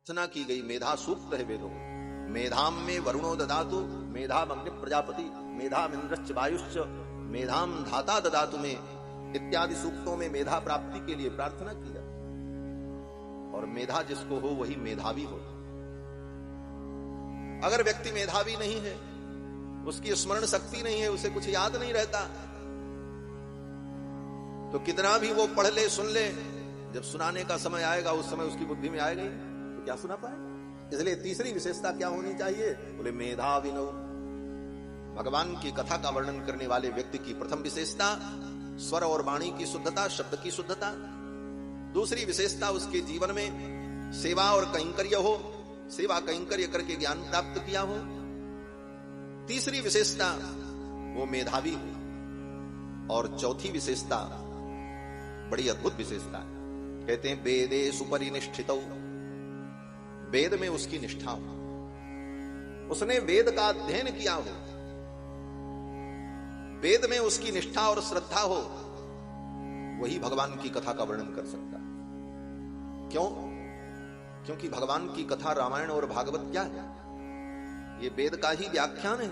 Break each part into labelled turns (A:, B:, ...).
A: रचना की गई मेधा सूक्त है वेदों में। मेधाम में वरुणो ददातु, मेधाम अग्नि प्रजापति, मेधाम इंद्रश्च वायुश्च, मेधाम धाता ददातु में इत्यादि सूक्तों में मेधा प्राप्ति के लिए प्रार्थना की जाती। और मेधा जिसको हो वही मेधावी हो। अगर व्यक्ति मेधावी नहीं है, उसकी स्मरण शक्ति नहीं है, उसे कुछ याद नहीं रहता, तो कितना भी वो पढ़ ले सुन ले, जब सुनाने का समय आएगा उस समय उसकी बुद्धि में आएगा ही तो क्या सुना पाएगा। इसलिए तीसरी विशेषता क्या होनी चाहिए, बोले मेधाविनो। भगवान की कथा का वर्णन करने वाले व्यक्ति की प्रथम विशेषता स्वर और वाणी की शुद्धता, शब्द की शुद्धता। दूसरी विशेषता उसके जीवन में सेवा और कैंकर्य हो, सेवा कैंकर्य करके ज्ञान प्राप्त किया हो। तीसरी विशेषता वो मेधावी हो। और चौथी विशेषता बड़ी अद्भुत विशेषता है, कहते हैं वेदे सुपरिनिष्ठितौ, वेद में उसकी निष्ठा हो, उसने वेद का अध्ययन किया हो, वेद में उसकी निष्ठा और श्रद्धा हो, वही भगवान की कथा का वर्णन कर सकता है। क्यों? क्योंकि भगवान की कथा रामायण और भागवत क्या है, ये वेद का ही व्याख्यान है।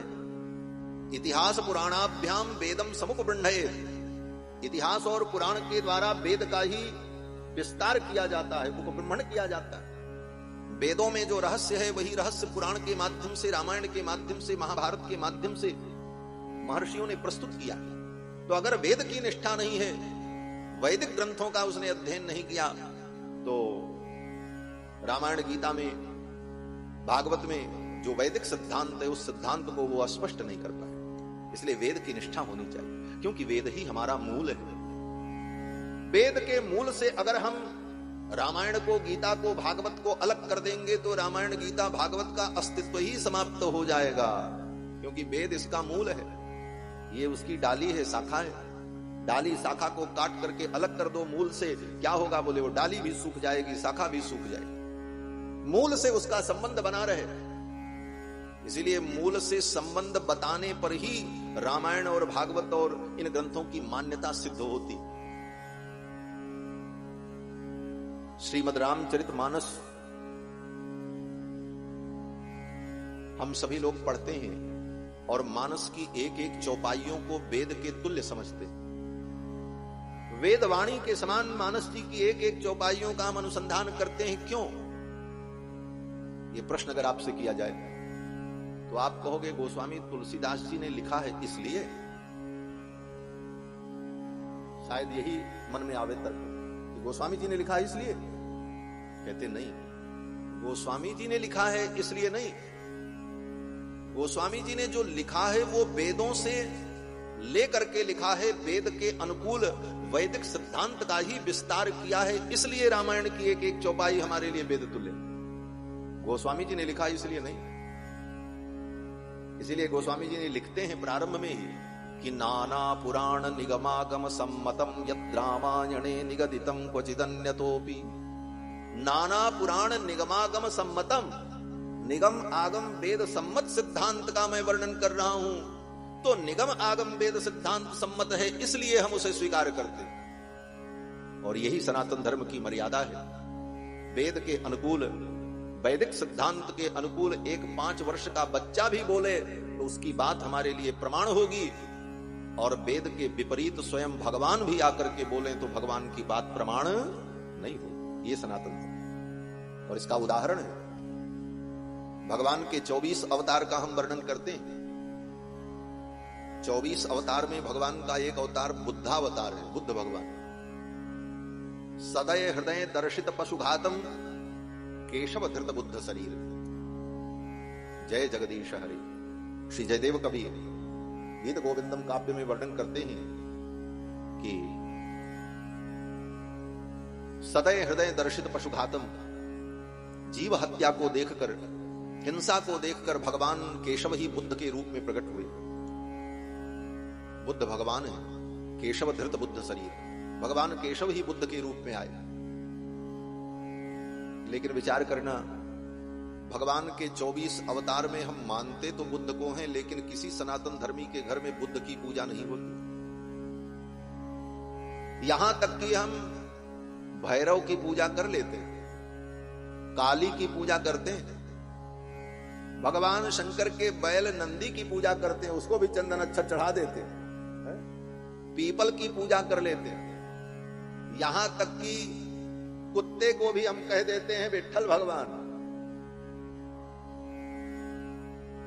A: इतिहास पुराणाभ्याम वेदम समुपबृंहयेत्, इतिहास और पुराण के द्वारा वेद का ही विस्तार किया जाता है, उपब्रह्मण किया जाता है। वेदों में जो रहस्य है वही रहस्य पुराण के माध्यम से, रामायण के माध्यम से, महाभारत के माध्यम से महर्षियों ने प्रस्तुत किया। तो अगर वेद की निष्ठा नहीं है, वैदिक ग्रंथों का उसने अध्ययन नहीं किया, तो रामायण गीता में, भागवत में जो वैदिक सिद्धांत है उस सिद्धांत को वो स्पष्ट नहीं कर पाए। इसलिए वेद की निष्ठा होनी चाहिए, क्योंकि वेद ही हमारा मूल है। वेद के मूल से अगर हम रामायण को, गीता को, भागवत को अलग कर देंगे तो रामायण, गीता, भागवत का अस्तित्व ही समाप्त हो जाएगा, क्योंकि वेद इसका मूल है, ये उसकी डाली है, शाखा है। डाली शाखा को काट करके अलग कर दो मूल से, क्या होगा, बोले वो डाली भी सूख जाएगी, शाखा भी सूख जाएगी। मूल से उसका संबंध बना रहे, इसीलिए मूल से संबंध बताने पर ही रामायण और भागवत और इन ग्रंथों की मान्यता सिद्ध होती। श्रीमद् रामचरितमानस हम सभी लोग पढ़ते हैं और मानस की एक एक चौपाइयों को वेद के तुल्य समझते हैं। वेद वाणी के समान मानस जी की एक एक चौपाइयों का हम अनुसंधान करते हैं। क्यों? ये प्रश्न अगर आपसे किया जाए तो आप कहोगे गोस्वामी तुलसीदास जी ने लिखा है इसलिए। शायद यही मन में आवे तर्क कि गोस्वामी जी ने लिखा है इसलिए। कहते नहीं, गोस्वामी जी ने लिखा है इसलिए नहीं। गोस्वामी जी ने जो लिखा है वो वेदों से लेकर के लिखा है, वेद के अनुकूल वैदिक सिद्धांत का ही विस्तार किया है, इसलिए रामायण की एक एक चौपाई हमारे लिए वेद तुल्य। गोस्वामी जी ने लिखा इसलिए नहीं। इसीलिए गोस्वामी जी ने लिखते हैं प्रारंभ में ही कि नाना पुराण निगमागम सम्मतम यद् रामायणे निगदितम क्वचिदन्यतोपि। नाना पुराण निगमागम सम्मतम, निगम आगम वेद सम्मत सिद्धांत का मैं वर्णन कर रहा हूं, तो निगम आगम वेद सिद्धांत सम्मत है इसलिए हम उसे स्वीकार करते। और यही सनातन धर्म की मर्यादा है। वेद के अनुकूल, वैदिक सिद्धांत के अनुकूल एक 5 वर्ष का बच्चा भी बोले तो उसकी बात हमारे लिए प्रमाण होगी, और वेद के विपरीत स्वयं भगवान भी आकर के बोले तो भगवान की बात प्रमाण नहीं होगी। ये सनातन धर्म। और इसका उदाहरण है, भगवान के 24 अवतार का हम वर्णन करते हैं। 24 अवतार में भगवान का एक अवतार बुद्धावतार है, बुद्ध भगवान। सदय हृदय दर्शित पशुघातम केशव धृत बुद्ध शरीर। जय जगदीश हरि। श्री जयदेव कवि गीत गोविंदम काव्य में वर्णन करते हैं कि सदय हृदय दर्शित पशुघातम, जीव हत्या को देखकर, हिंसा को देखकर भगवान केशव ही बुद्ध के रूप में प्रकट हुए। बुद्ध भगवान है, केशव धृत बुद्ध शरीर। भगवान केशव ही बुद्ध के रूप में आए। लेकिन विचार करना, भगवान के 24 अवतार में हम मानते तो बुद्ध को हैं, लेकिन किसी सनातन धर्मी के घर में बुद्ध की पूजा नहीं होती। यहां तक कि हम भैरव की पूजा कर लेते हैं, काली की पूजा करते हैं, भगवान शंकर के बैल नंदी की पूजा करते हैं, उसको भी चंदन अच्छा चढ़ा देते हैं, पीपल की पूजा कर लेते हैं, यहां तक कि कुत्ते को भी हम कह देते हैं विट्ठल भगवान,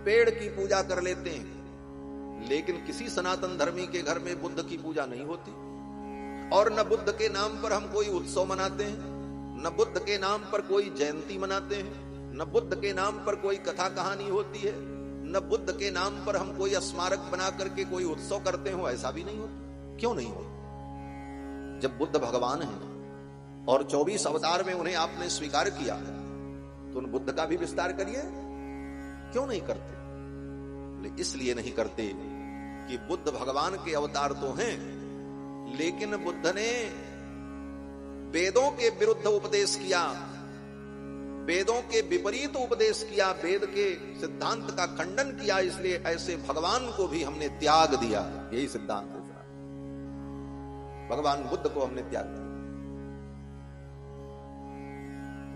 A: पेड़ की पूजा कर लेते हैं। लेकिन किसी सनातन धर्मी के घर में बुद्ध की पूजा नहीं होती, और न बुद्ध के नाम पर हम कोई उत्सव मनाते हैं, न बुद्ध के नाम पर कोई जयंती मनाते हैं, न बुद्ध के नाम पर कोई कथा कहानी होती है, न बुद्ध के नाम पर हम कोई स्मारक बना करके कोई उत्सव करते हो, ऐसा भी नहीं होता। क्यों नहीं होता? जब बुद्ध भगवान हैं और 24 अवतार में उन्हें आपने स्वीकार किया, तो उन बुद्ध का भी विस्तार करिए। क्यों नहीं करते? इसलिए नहीं करते कि बुद्ध भगवान के अवतार तो हैं, लेकिन बुद्ध ने वेदों के विरुद्ध उपदेश किया, वेदों के विपरीत उपदेश किया, वेद के सिद्धांत का खंडन किया, इसलिए ऐसे भगवान को भी हमने त्याग दिया। यही सिद्धांत है, भगवान बुद्ध को हमने त्याग दिया।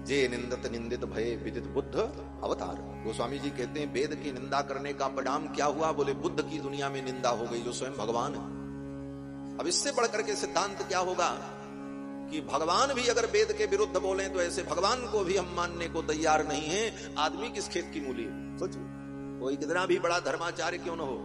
A: जे निंदत निंदित भय विदित बुद्ध अवतार। गोस्वामी जी कहते हैं वेद की निंदा करने का परिणाम क्या हुआ? बोले बुद्ध की दुनिया में निंदा हो गई, जो स्वयं भगवान है। अब इससे बढ़कर के सिद्धांत क्या होगा कि भगवान भी अगर वेद के विरुद्ध बोले तो ऐसे भगवान को भी हम मानने को तैयार नहीं है। आदमी किस खेत की मूली है? सोचिए, कोई कितना भी बड़ा धर्माचार्य क्यों न हो,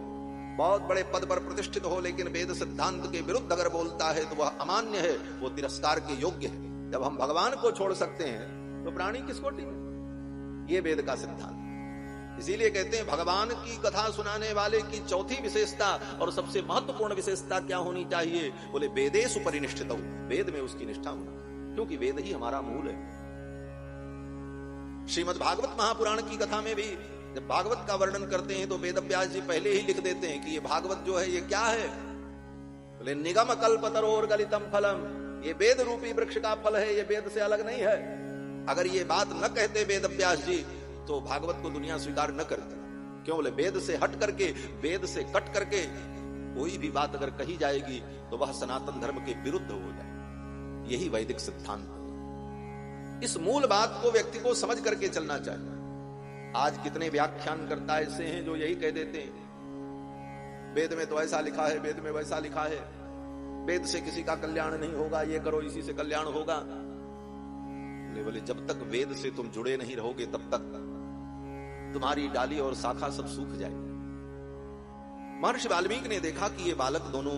A: बहुत बड़े पद पर प्रतिष्ठित हो, लेकिन वेद सिद्धांत के विरुद्ध अगर बोलता है तो वह अमान्य है, वो तिरस्कार के योग्य है। जब हम भगवान को छोड़ सकते हैं तो प्राणी किस कोटि में? ये वेद का सिद्धांत। इसीलिए कहते हैं भगवान की कथा सुनाने वाले की चौथी विशेषता और सबसे महत्वपूर्ण विशेषता क्या होनी चाहिए? बोले वेदेषु परिनिष्ठित, वेद में उसकी निष्ठा होना, क्योंकि वेद ही हमारा मूल है। श्रीमद् भागवत महापुराण की कथा में भी जब भागवत का वर्णन करते हैं तो वेद व्यास जी पहले ही लिख देते हैं कि ये भागवत जो है ये क्या है? बोले निगम कल्पतरोर गलितम फलम, ये वेद रूपी वृक्ष का फल है, ये वेद से अलग नहीं है। अगर ये बात न कहते वेद व्यास जी तो भागवत को दुनिया स्वीकार न करती। क्यों? बोले वेद से हट करके, वेद से कट करके कोई भी बात अगर कही जाएगी तो वह सनातन धर्म के विरुद्ध हो जाए। यही वैदिक सिद्धांत है। इस मूल बात को व्यक्ति को समझ करके चलना चाहिए। आज कितने व्याख्यानकर्ता ऐसे हैं जो यही कह देते हैं वेद में तो ऐसा लिखा है, वेद में वैसा लिखा है, वेद से किसी का कल्याण नहीं होगा, ये करो इसी से कल्याण होगा। बोले जब तक वेद से तुम जुड़े नहीं रहोगे तब तक तुम्हारी डाली और शाखा सब सूख जाएगी। महर्षि वाल्मीकि ने देखा कि ये बालक दोनों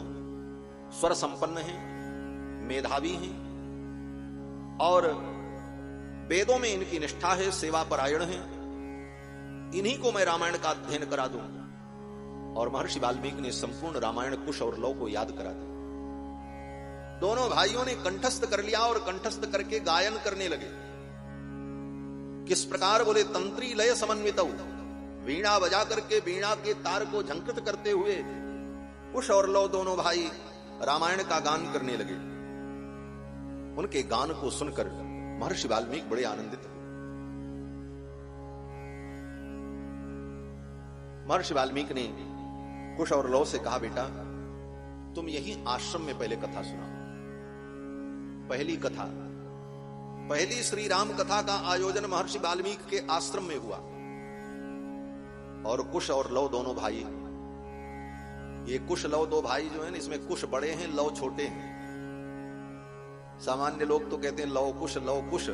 A: स्वर संपन्न हैं, मेधावी हैं और वेदों में इनकी निष्ठा है, सेवा परायण है, इन्हीं को मैं रामायण का अध्ययन करा दूं। और महर्षि वाल्मीकि ने संपूर्ण रामायण कुश और लव को याद करा दिया। दोनों भाइयों ने कंठस्थ कर लिया और कंठस्थ करके गायन करने लगे। किस प्रकार? बोले तंत्री लय समन्वित, वीणा बजा करके वीणा के तार को झंकृत करते हुए कुश और लव दोनों भाई रामायण का गान करने लगे। उनके गान को सुनकर महर्षि वाल्मीकि बड़े आनंदित हुए। महर्षि वाल्मीकि ने कुश और लव से कहा, बेटा तुम यही आश्रम में पहले कथा सुनाओ। पहली कथा, पहली श्री राम कथा का आयोजन महर्षि वाल्मीकि के आश्रम में हुआ। और कुश और लव दोनों भाई, ये कुश लव दो भाई जो हैं, इसमें कुश बड़े हैं, लव छोटे हैं। सामान्य लोग तो कहते हैं लव कुश,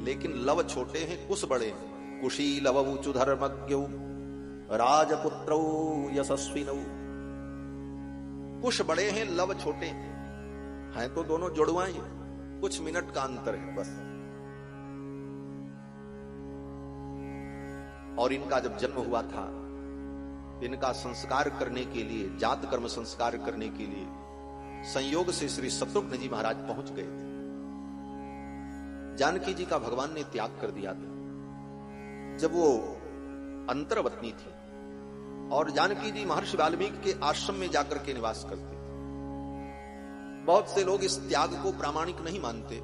A: लेकिन लव छोटे हैं, कुश बड़े हैं। कुशी लवौ चुधर्मज्ञौ राजपुत्रौ यशस्विनौ। कुश बड़े हैं, लव छोटे हैं तो दोनों जुड़वा ही, कुछ मिनट का अंतर है बस। और इनका जब जन्म हुआ था, इनका संस्कार करने के लिए, जात कर्म संस्कार करने के लिए संयोग से श्री शत्रुघ्न जी महाराज पहुंच गए थे। जानकी जी का भगवान ने त्याग कर दिया था जब वो अंतर्वतनी थी, और जानकी जी महर्षि वाल्मीकि के आश्रम में जाकर के निवास करते थे। बहुत से लोग इस त्याग को प्रामाणिक नहीं मानते।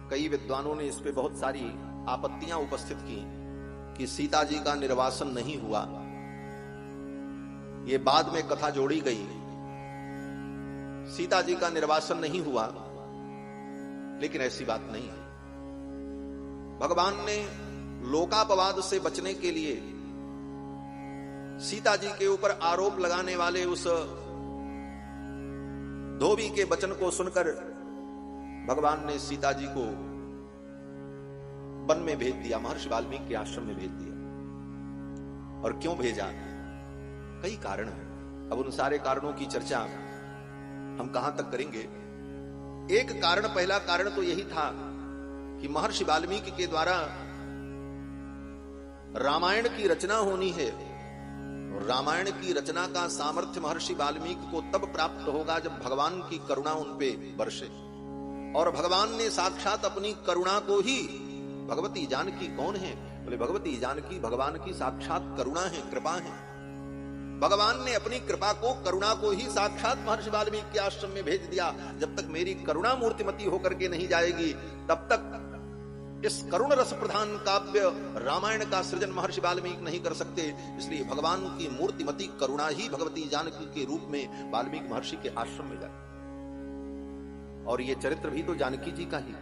A: कई विद्वानों ने इस पे बहुत सारी आपत्तियां उपस्थित की कि सीता जी का निर्वासन नहीं हुआ। ये बाद में कथा जोड़ी गई, सीता जी का निर्वासन नहीं हुआ, लेकिन ऐसी बात नहीं है। भगवान ने लोकापवाद से बचने के लिए सीता जी के ऊपर आरोप लगाने वाले उस धोबी के वचन को सुनकर भगवान ने सीता जी को वन में भेज दिया, महर्षि वाल्मीकि के आश्रम में भेज दिया। और क्यों भेजा? कई कारण हैं। अब उन सारे कारणों की चर्चा हम कहां तक करेंगे। एक कारण, पहला कारण तो यही था कि महर्षि वाल्मीकि के द्वारा रामायण की रचना होनी है, और रामायण की रचना का सामर्थ्य महर्षि वाल्मीकि को तब प्राप्त होगा जब भगवान की करुणा उन पे बरसे। और भगवान ने साक्षात अपनी करुणा को ही, भगवती जानकी कौन है? बोले भगवती जानकी भगवान की साक्षात करुणा है, कृपा है। भगवान ने अपनी कृपा को, करुणा को ही साक्षात महर्षि वाल्मीकि के आश्रम में भेज दिया। जब तक मेरी करुणा मूर्तिमती होकर के नहीं जाएगी, तब तक इस करुण रस प्रधान काव्य रामायण का सृजन महर्षि वाल्मीकि नहीं कर सकते। इसलिए भगवान की मूर्तिमती करुणा ही भगवती जानकी के रूप में वाल्मीकि महर्षि के आश्रम में जाए। और ये चरित्र भी तो जानकी जी का ही।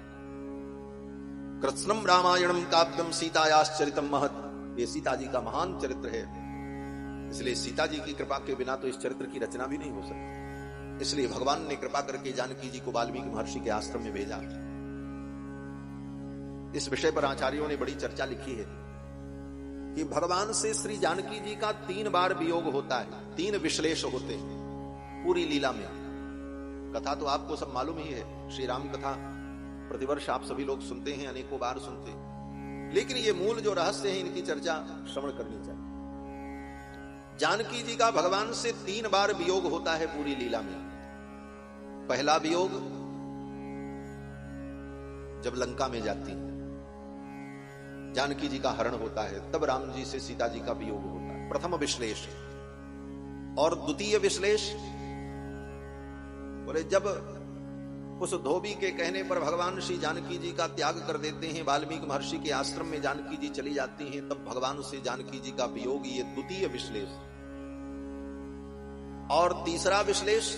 A: कृत्स्नम रामायणम काव्यम सीतायाश्चरितम महत्, ये सीता जी का महान चरित्र है। इसलिए सीता जी की कृपा के बिना तो इस चरित्र की रचना भी नहीं हो सकती। इसलिए भगवान ने कृपा करके जानकी जी को वाल्मीकि महर्षि के आश्रम में भेजा। इस विषय पर आचार्यों ने बड़ी चर्चा लिखी है कि भगवान से श्री जानकी जी का 3 बार वियोग होता है, 3 विश्लेष होते हैं पूरी लीला में। कथा तो आपको सब मालूम ही है, श्री राम कथा प्रतिवर्ष आप सभी लोग सुनते हैं, अनेकों बार सुनते हैं। लेकिन ये मूल जो रहस्य है, इनकी चर्चा श्रवण करनी चाहिए। जानकी जी का भगवान से 3 बार वियोग होता है पूरी लीला में। पहला वियोग जब लंका में जाती है, जानकी जी का हरण होता है, तब राम जी से सीता जी का वियोग होता है, प्रथम विश्लेष। और द्वितीय विश्लेष बोले जब उस धोबी के कहने पर भगवान श्री जानकी जी का त्याग कर देते हैं, वाल्मीकि महर्षि के आश्रम में जानकी जी चली जाती हैं, तब भगवान से जानकी जी का वियोग, ये द्वितीय विश्लेष। और तीसरा विश्लेष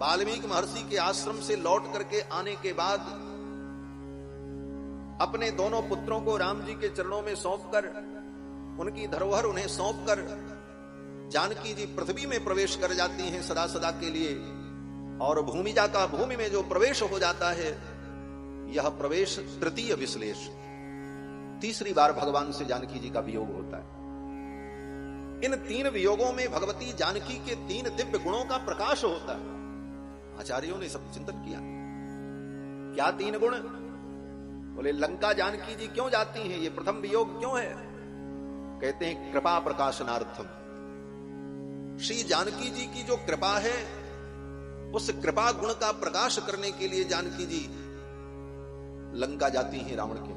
A: वाल्मीकि महर्षि के आश्रम से लौट करके आने के बाद अपने दोनों पुत्रों को राम जी के चरणों में सौंपकर, उनकी धरोहर उन्हें सौंपकर जानकी जी पृथ्वी में प्रवेश कर जाती हैं सदा सदा के लिए। और भूमिजा का भूमि में जो प्रवेश हो जाता है, यह प्रवेश तृतीय विश्लेष। तीसरी बार भगवान से जानकी जी का वियोग होता है। इन 3 वियोगों में भगवती जानकी के 3 दिव्य गुणों का प्रकाश होता है। आचार्यों ने सब चिंतन किया, क्या 3 गुण? बोले लंका जानकी जी क्यों जाती हैं, ये प्रथम वियोग क्यों है? कहते हैं कृपा प्रकाशनार्थम। श्री जानकी जी की जो कृपा है, उस कृपा गुण का प्रकाश करने के लिए जानकी जी लंका जाती हैं रावण के।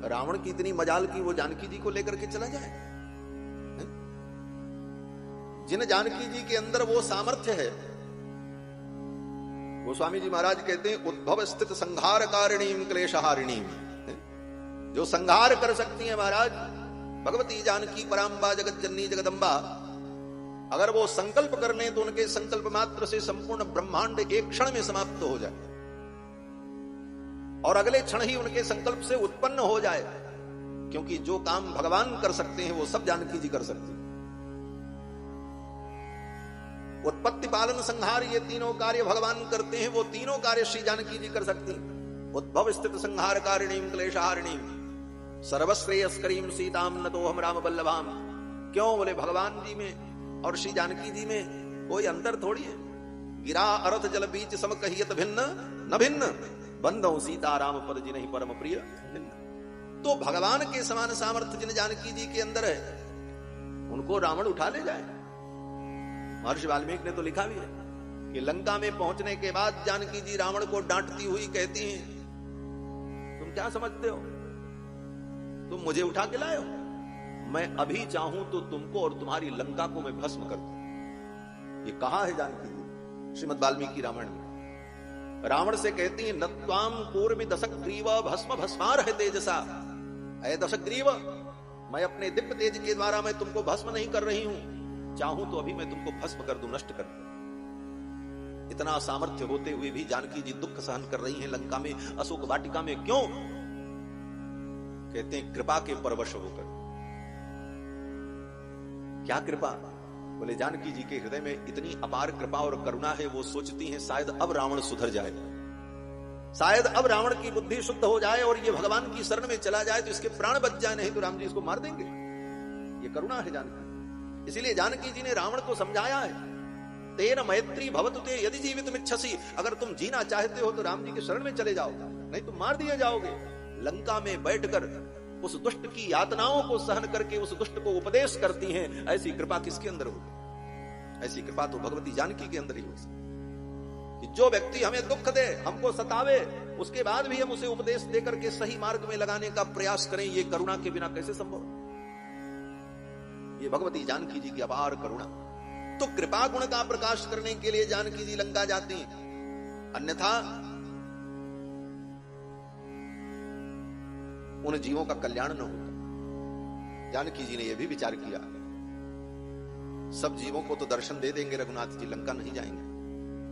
A: रावण की इतनी मजाल की वो जानकी जी को लेकर के चला जाए। जिन जानकी जी के अंदर वो सामर्थ्य है, गोस्वामी जी महाराज कहते हैं उद्भव स्थित संहार कारिणीम क्लेशहारिणीम, जो संहार कर सकती है महाराज भगवती जानकी पराम्बा जगत जननी जगदम्बा। अगर वो संकल्प कर लें तो उनके संकल्प मात्र से संपूर्ण ब्रह्मांड एक क्षण में समाप्त हो जाए, और अगले क्षण ही उनके संकल्प से उत्पन्न हो जाए। क्योंकि जो काम भगवान कर सकते हैं वो सब जानकी जी कर सकती हैं। उत्पत्ति पालन संहार, ये तीनों कार्य भगवान करते हैं, वो तीनों कार्य श्री जानकी जी कर सकती हैं। उद्भव स्थित संहार कारिणीम क्लेशहारिणीम सर्वश्रेयस्करीम सीताम नतो हम राम बल्लभाम। क्यों? बोले भगवान जी में और श्री जानकी जी में कोई अंतर थोड़ी है। गिरा अर्थ जल बीच सम कहियत भिन्न न भिन्न, बंधो सीता राम पद जी नहीं परम प्रिय। तो भगवान के समान सामर्थ्य जिन जानकी जी के अंदर है, उनको रावण उठा ले जाए। महर्षि वाल्मीकि ने तो लिखा भी है कि लंका में पहुंचने के बाद जानकी जी रावण को डांटती हुई कहती हैं, तुम क्या समझते हो, तुम मुझे उठा के लाए हो? मैं अभी चाहूं तो तुमको और तुम्हारी लंका को मैं भस्म कर दूं। ये कहा है जानकी जी श्रीमद् वाल्मीकि रामायण में। रावण से कहती है नत्वाम पूर्व दशक ग्रीव भस्म भस्मार है तेजसा। ऐ दशक ग्रीव, मैं अपने दिव्य तेज के द्वारा मैं तुमको भस्म नहीं कर रही हूं, चाहूं तो अभी मैं तुमको भस्म कर दूं, नष्ट कर दूं। इतना सामर्थ्य होते हुए भी जानकी जी दुख सहन कर रही हैं लंका में, अशोक वाटिका में। क्यों? कहते हैं कृपा के परवश होकर। क्या कृपा? बोले जानकी जी के हृदय में इतनी अपार कृपा और करुणा है, वो सोचती हैं शायद अब रावण सुधर जाए, शायद अब रावण की बुद्धि शुद्ध हो जाए और ये भगवान की शरण में चला जाए तो इसके प्राण बच जाए, नहीं तो राम जी इसको मार देंगे। ये करुणा है जानकी। इसीलिए जानकी जी ने रावण को समझाया है, तेन मैत्री भवतु ते यदि जीवितुमिच्छसि, अगर तुम जीना चाहते हो तो राम जी के शरण में चले जाओ, नहीं तो मार दिए जाओगे। लंका में बैठकर उस दुष्ट की यातनाओं को सहन करके उस दुष्ट को उपदेश करती हैं। ऐसी कृपा किसके अंदर होगी? ऐसी कृपा तो भगवती जानकी के अंदर ही हो सकती कि जो व्यक्ति हमें दुख दे, हमको सतावे, उसके बाद भी हम उसे उपदेश देकर के सही मार्ग में लगाने का प्रयास करें, ये करुणा के बिना कैसे संभव? ये भगवती जानकी जी की अपार करुणा। तो कृपा गुण का प्रकाश करने के लिए जानकी जी लंका जाती हैं, अन्यथा उन जीवों का कल्याण न होता। जानकी जी ने यह भी विचार किया, सब जीवों को तो दर्शन दे देंगे रघुनाथ जी, लंका नहीं जाएंगे।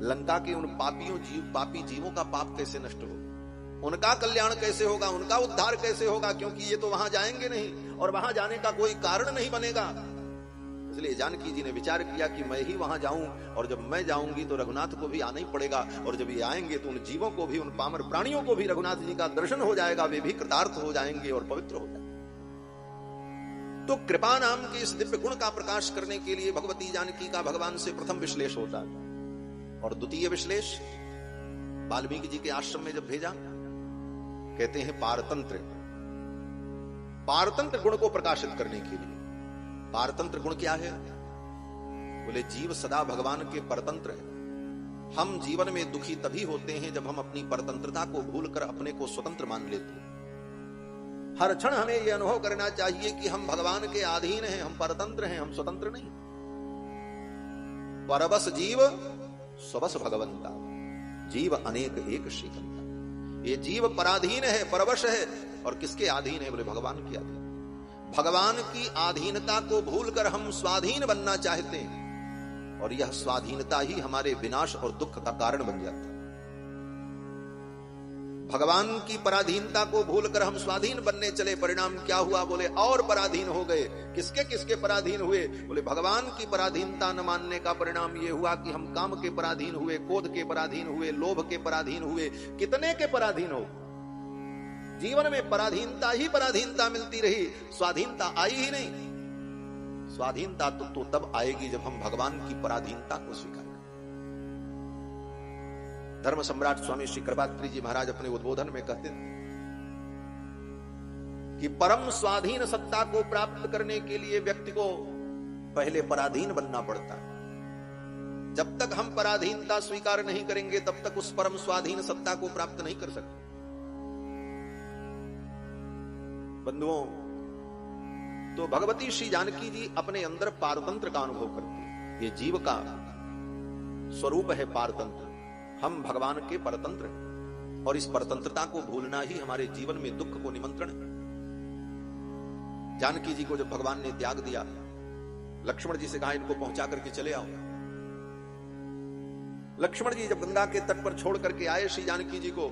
A: लंका के उन पापी जीवों का पाप कैसे नष्ट होगा, उनका कल्याण कैसे होगा, उनका उद्धार कैसे होगा? क्योंकि ये तो वहां जाएंगे नहीं और वहां जाने का कोई कारण नहीं बनेगा। इसलिए जानकी जी ने विचार किया कि मैं ही वहां जाऊं, और जब मैं जाऊंगी तो रघुनाथ को भी आना ही पड़ेगा, और जब ये आएंगे तो उन जीवों को भी, उन पामर प्राणियों को भी रघुनाथ जी का दर्शन हो जाएगा, वे भी कृतार्थ हो जाएंगे और पवित्र हो जाएंगे। तो कृपा नाम के इस दिव्य गुण का प्रकाश करने के लिए भगवती जानकी का भगवान से प्रथम विश्लेष होता है, और द्वितीय विश्लेष वाल्मीकि जी के आश्रम में जब भेजा, कहते हैं पारतंत्र गुण को प्रकाशित करने के लिए। पारतंत्र गुण क्या है? बोले जीव सदा भगवान के परतंत्र है। हम जीवन में दुखी तभी होते हैं जब हम अपनी परतंत्रता को भूलकर अपने को स्वतंत्र मान लेते हैं। हर क्षण हमें यह अनुभव करना चाहिए कि हम भगवान के अधीन हैं, हम परतंत्र हैं, हम स्वतंत्र नहीं। परबस जीव स्वबस भगवंता, जीव अनेक एक श्रीकंता। ये जीव पराधीन है, परवश है, और किसके अधीन है? बोले भगवान के अधीन। भगवान की आधीनता को भूलकर हम स्वाधीन बनना चाहते हैं, और यह स्वाधीनता ही हमारे विनाश और दुख का कारण बन जाता है। भगवान की पराधीनता को भूलकर हम स्वाधीन बनने चले, परिणाम क्या हुआ? बोले और पराधीन हो गए। किसके किसके पराधीन हुए? बोले भगवान की पराधीनता न मानने का परिणाम यह हुआ कि हम काम के पराधीन हुए, क्रोध के पराधीन हुए, लोभ के पराधीन हुए। कितने के पराधीन हो? जीवन में पराधीनता ही पराधीनता मिलती रही, स्वाधीनता आई ही नहीं। स्वाधीनता तो तब आएगी जब हम भगवान की पराधीनता को स्वीकार करें। धर्म सम्राट स्वामी श्री कृपात्री जी महाराज अपने उद्बोधन में कहते हैं कि परम स्वाधीन सत्ता को प्राप्त करने के लिए व्यक्ति को पहले पराधीन बनना पड़ता है। जब तक हम पराधीनता स्वीकार नहीं करेंगे तब तक उस परम स्वाधीन सत्ता को प्राप्त नहीं कर सकते। बंधुओं, तो भगवती श्री जानकी जी अपने अंदर पारतंत्र का अनुभव करती है। ये जीव का स्वरूप है पारतंत्र, हम भगवान के परतंत्र हैं, और इस परतंत्रता को भूलना ही हमारे जीवन में दुख को निमंत्रण है। जानकी जी को जब भगवान ने त्याग दिया, लक्ष्मण जी से कहा इनको पहुंचा करके चले आओ। लक्ष्मण जी जब गंगा के तट पर छोड़ करके आए श्री जानकी जी को,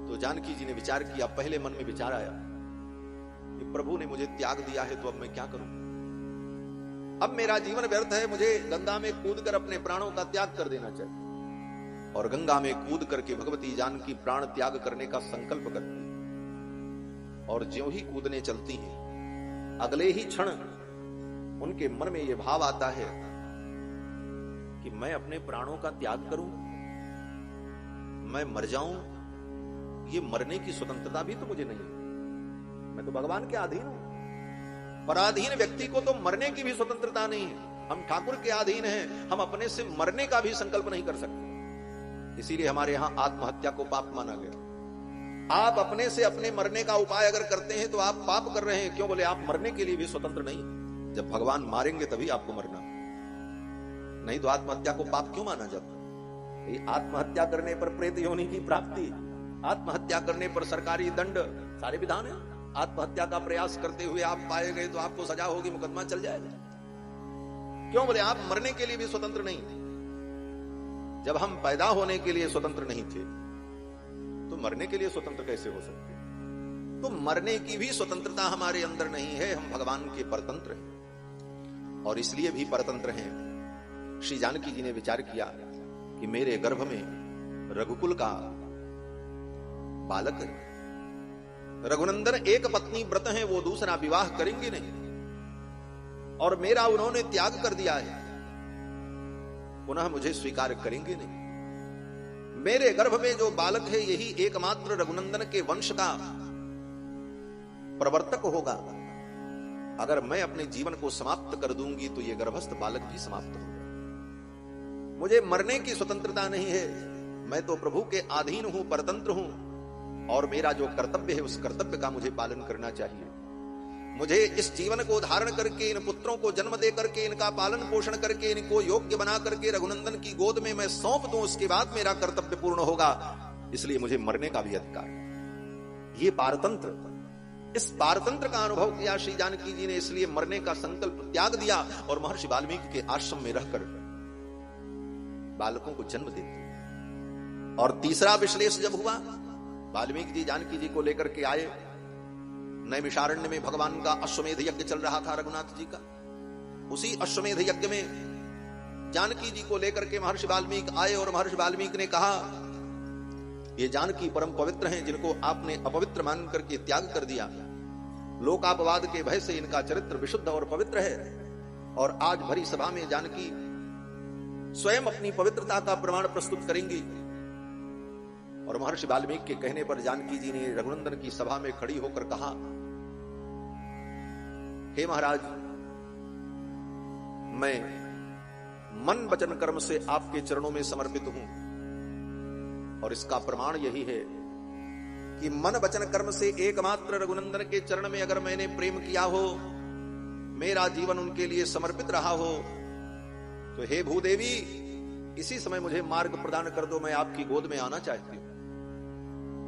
A: तो जानकी जी ने विचार किया, पहले मन में विचार आया कि प्रभु ने मुझे त्याग दिया है तो अब मैं क्या करूं? अब मेरा जीवन व्यर्थ है, मुझे गंगा में कूदकर अपने प्राणों का त्याग कर देना चाहिए। और गंगा में कूद करके भगवती जानकी प्राण त्याग करने का संकल्प करती है, और ज्यों ही कूदने चलती हैं, अगले ही क्षण उनके मन में यह भाव आता है कि मैं अपने प्राणों का त्याग करूं, मैं मर जाऊं, ये मरने की स्वतंत्रता भी तो मुझे नहीं है, मैं तो भगवान के अधीन हूं। पराधीन व्यक्ति को तो मरने की भी स्वतंत्रता नहीं है। हम ठाकुर के अधीन हैं, हम अपने से मरने का भी संकल्प नहीं कर सकते। इसीलिए हमारे यहां आत्महत्या को पाप माना गया। आप अपने से अपने मरने का उपाय अगर करते हैं तो आप पाप कर रहे हैं। क्यों? बोले आप मरने के लिए भी स्वतंत्र नहीं। जब भगवान मारेंगे तभी आपको मरना, नहीं तो आत्महत्या को पाप क्यों माना जाता? आत्महत्या करने पर प्रेत योनि की प्राप्ति, आत्महत्या करने पर सरकारी दंड, सारे विधान है। आत्महत्या का प्रयास करते हुए आप पाए गए तो आपको सजा होगी, मुकदमा चल जाएगा। क्यों? बोले आप मरने के लिए भी स्वतंत्र नहीं। जब हम पैदा होने के लिए स्वतंत्र नहीं थे तो मरने के लिए स्वतंत्र कैसे हो सकते? तो मरने की भी स्वतंत्रता हमारे अंदर नहीं है। हम भगवान के परतंत्र हैं और इसलिए भी परतंत्र हैं। श्री जानकी जी ने विचार किया कि मेरे गर्भ में रघुकुल का बालक है, रघुनंदन एक पत्नी व्रत हैं, वो दूसरा विवाह करेंगे नहीं, और मेरा उन्होंने त्याग कर दिया है, पुनः मुझे स्वीकार करेंगे नहीं। मेरे गर्भ में जो बालक है यही एकमात्र रघुनंदन के वंश का प्रवर्तक होगा। अगर मैं अपने जीवन को समाप्त कर दूंगी तो यह गर्भस्थ बालक भी समाप्त होगा। मुझे मरने की स्वतंत्रता नहीं है। मैं तो प्रभु के अधीन हूं, परतंत्र हूं, और मेरा जो कर्तव्य है उस कर्तव्य का मुझे पालन करना चाहिए। मुझे इस जीवन को धारण करके, इन पुत्रों को जन्म दे करके, इनका पालन पोषण करके, इनको योग्य बना करके रघुनंदन की गोद में मैं सौंप दूं, उसके बाद मेरा कर्तव्य पूर्ण होगा। इसलिए मुझे मरने का भी अधिकार। ये पारतंत्र, इस पारतंत्र का अनुभव किया श्री जानकी जी ने, इसलिए मरने का संकल्प त्याग दिया और महर्षि वाल्मीकि के आश्रम में रहकर बालकों को जन्म देते। और तीसरा विश्लेष जब हुआ, वाल्मीकि जी जानकी जी को लेकर के आए। नैमिषारण्य में भगवान का अश्वमेध यज्ञ चल रहा था रघुनाथ जी का। उसी अश्वमेध यज्ञ में जानकी जी को लेकर के महर्षि वाल्मीकि आए और महर्षि वाल्मीकि ने कहा, ये जानकी परम पवित्र हैं, जिनको आपने अपवित्र मान करके त्याग कर दिया। लोकापवाद के भय से इनका चरित्र विशुद्ध और पवित्र है। और आज भरी सभा में जानकी स्वयं अपनी पवित्रता का प्रमाण प्रस्तुत करेंगी। और महर्षि वाल्मीकि के कहने पर जानकी जी ने रघुनंदन की सभा में खड़ी होकर कहा, हे महाराज, मैं मन वचन कर्म से आपके चरणों में समर्पित हूं। और इसका प्रमाण यही है कि मन वचन कर्म से एकमात्र रघुनंदन के चरण में अगर मैंने प्रेम किया हो, मेरा जीवन उनके लिए समर्पित रहा हो, तो हे भूदेवी, इसी समय मुझे मार्ग प्रदान कर दो। मैं आपकी गोद में आना चाहती हूं।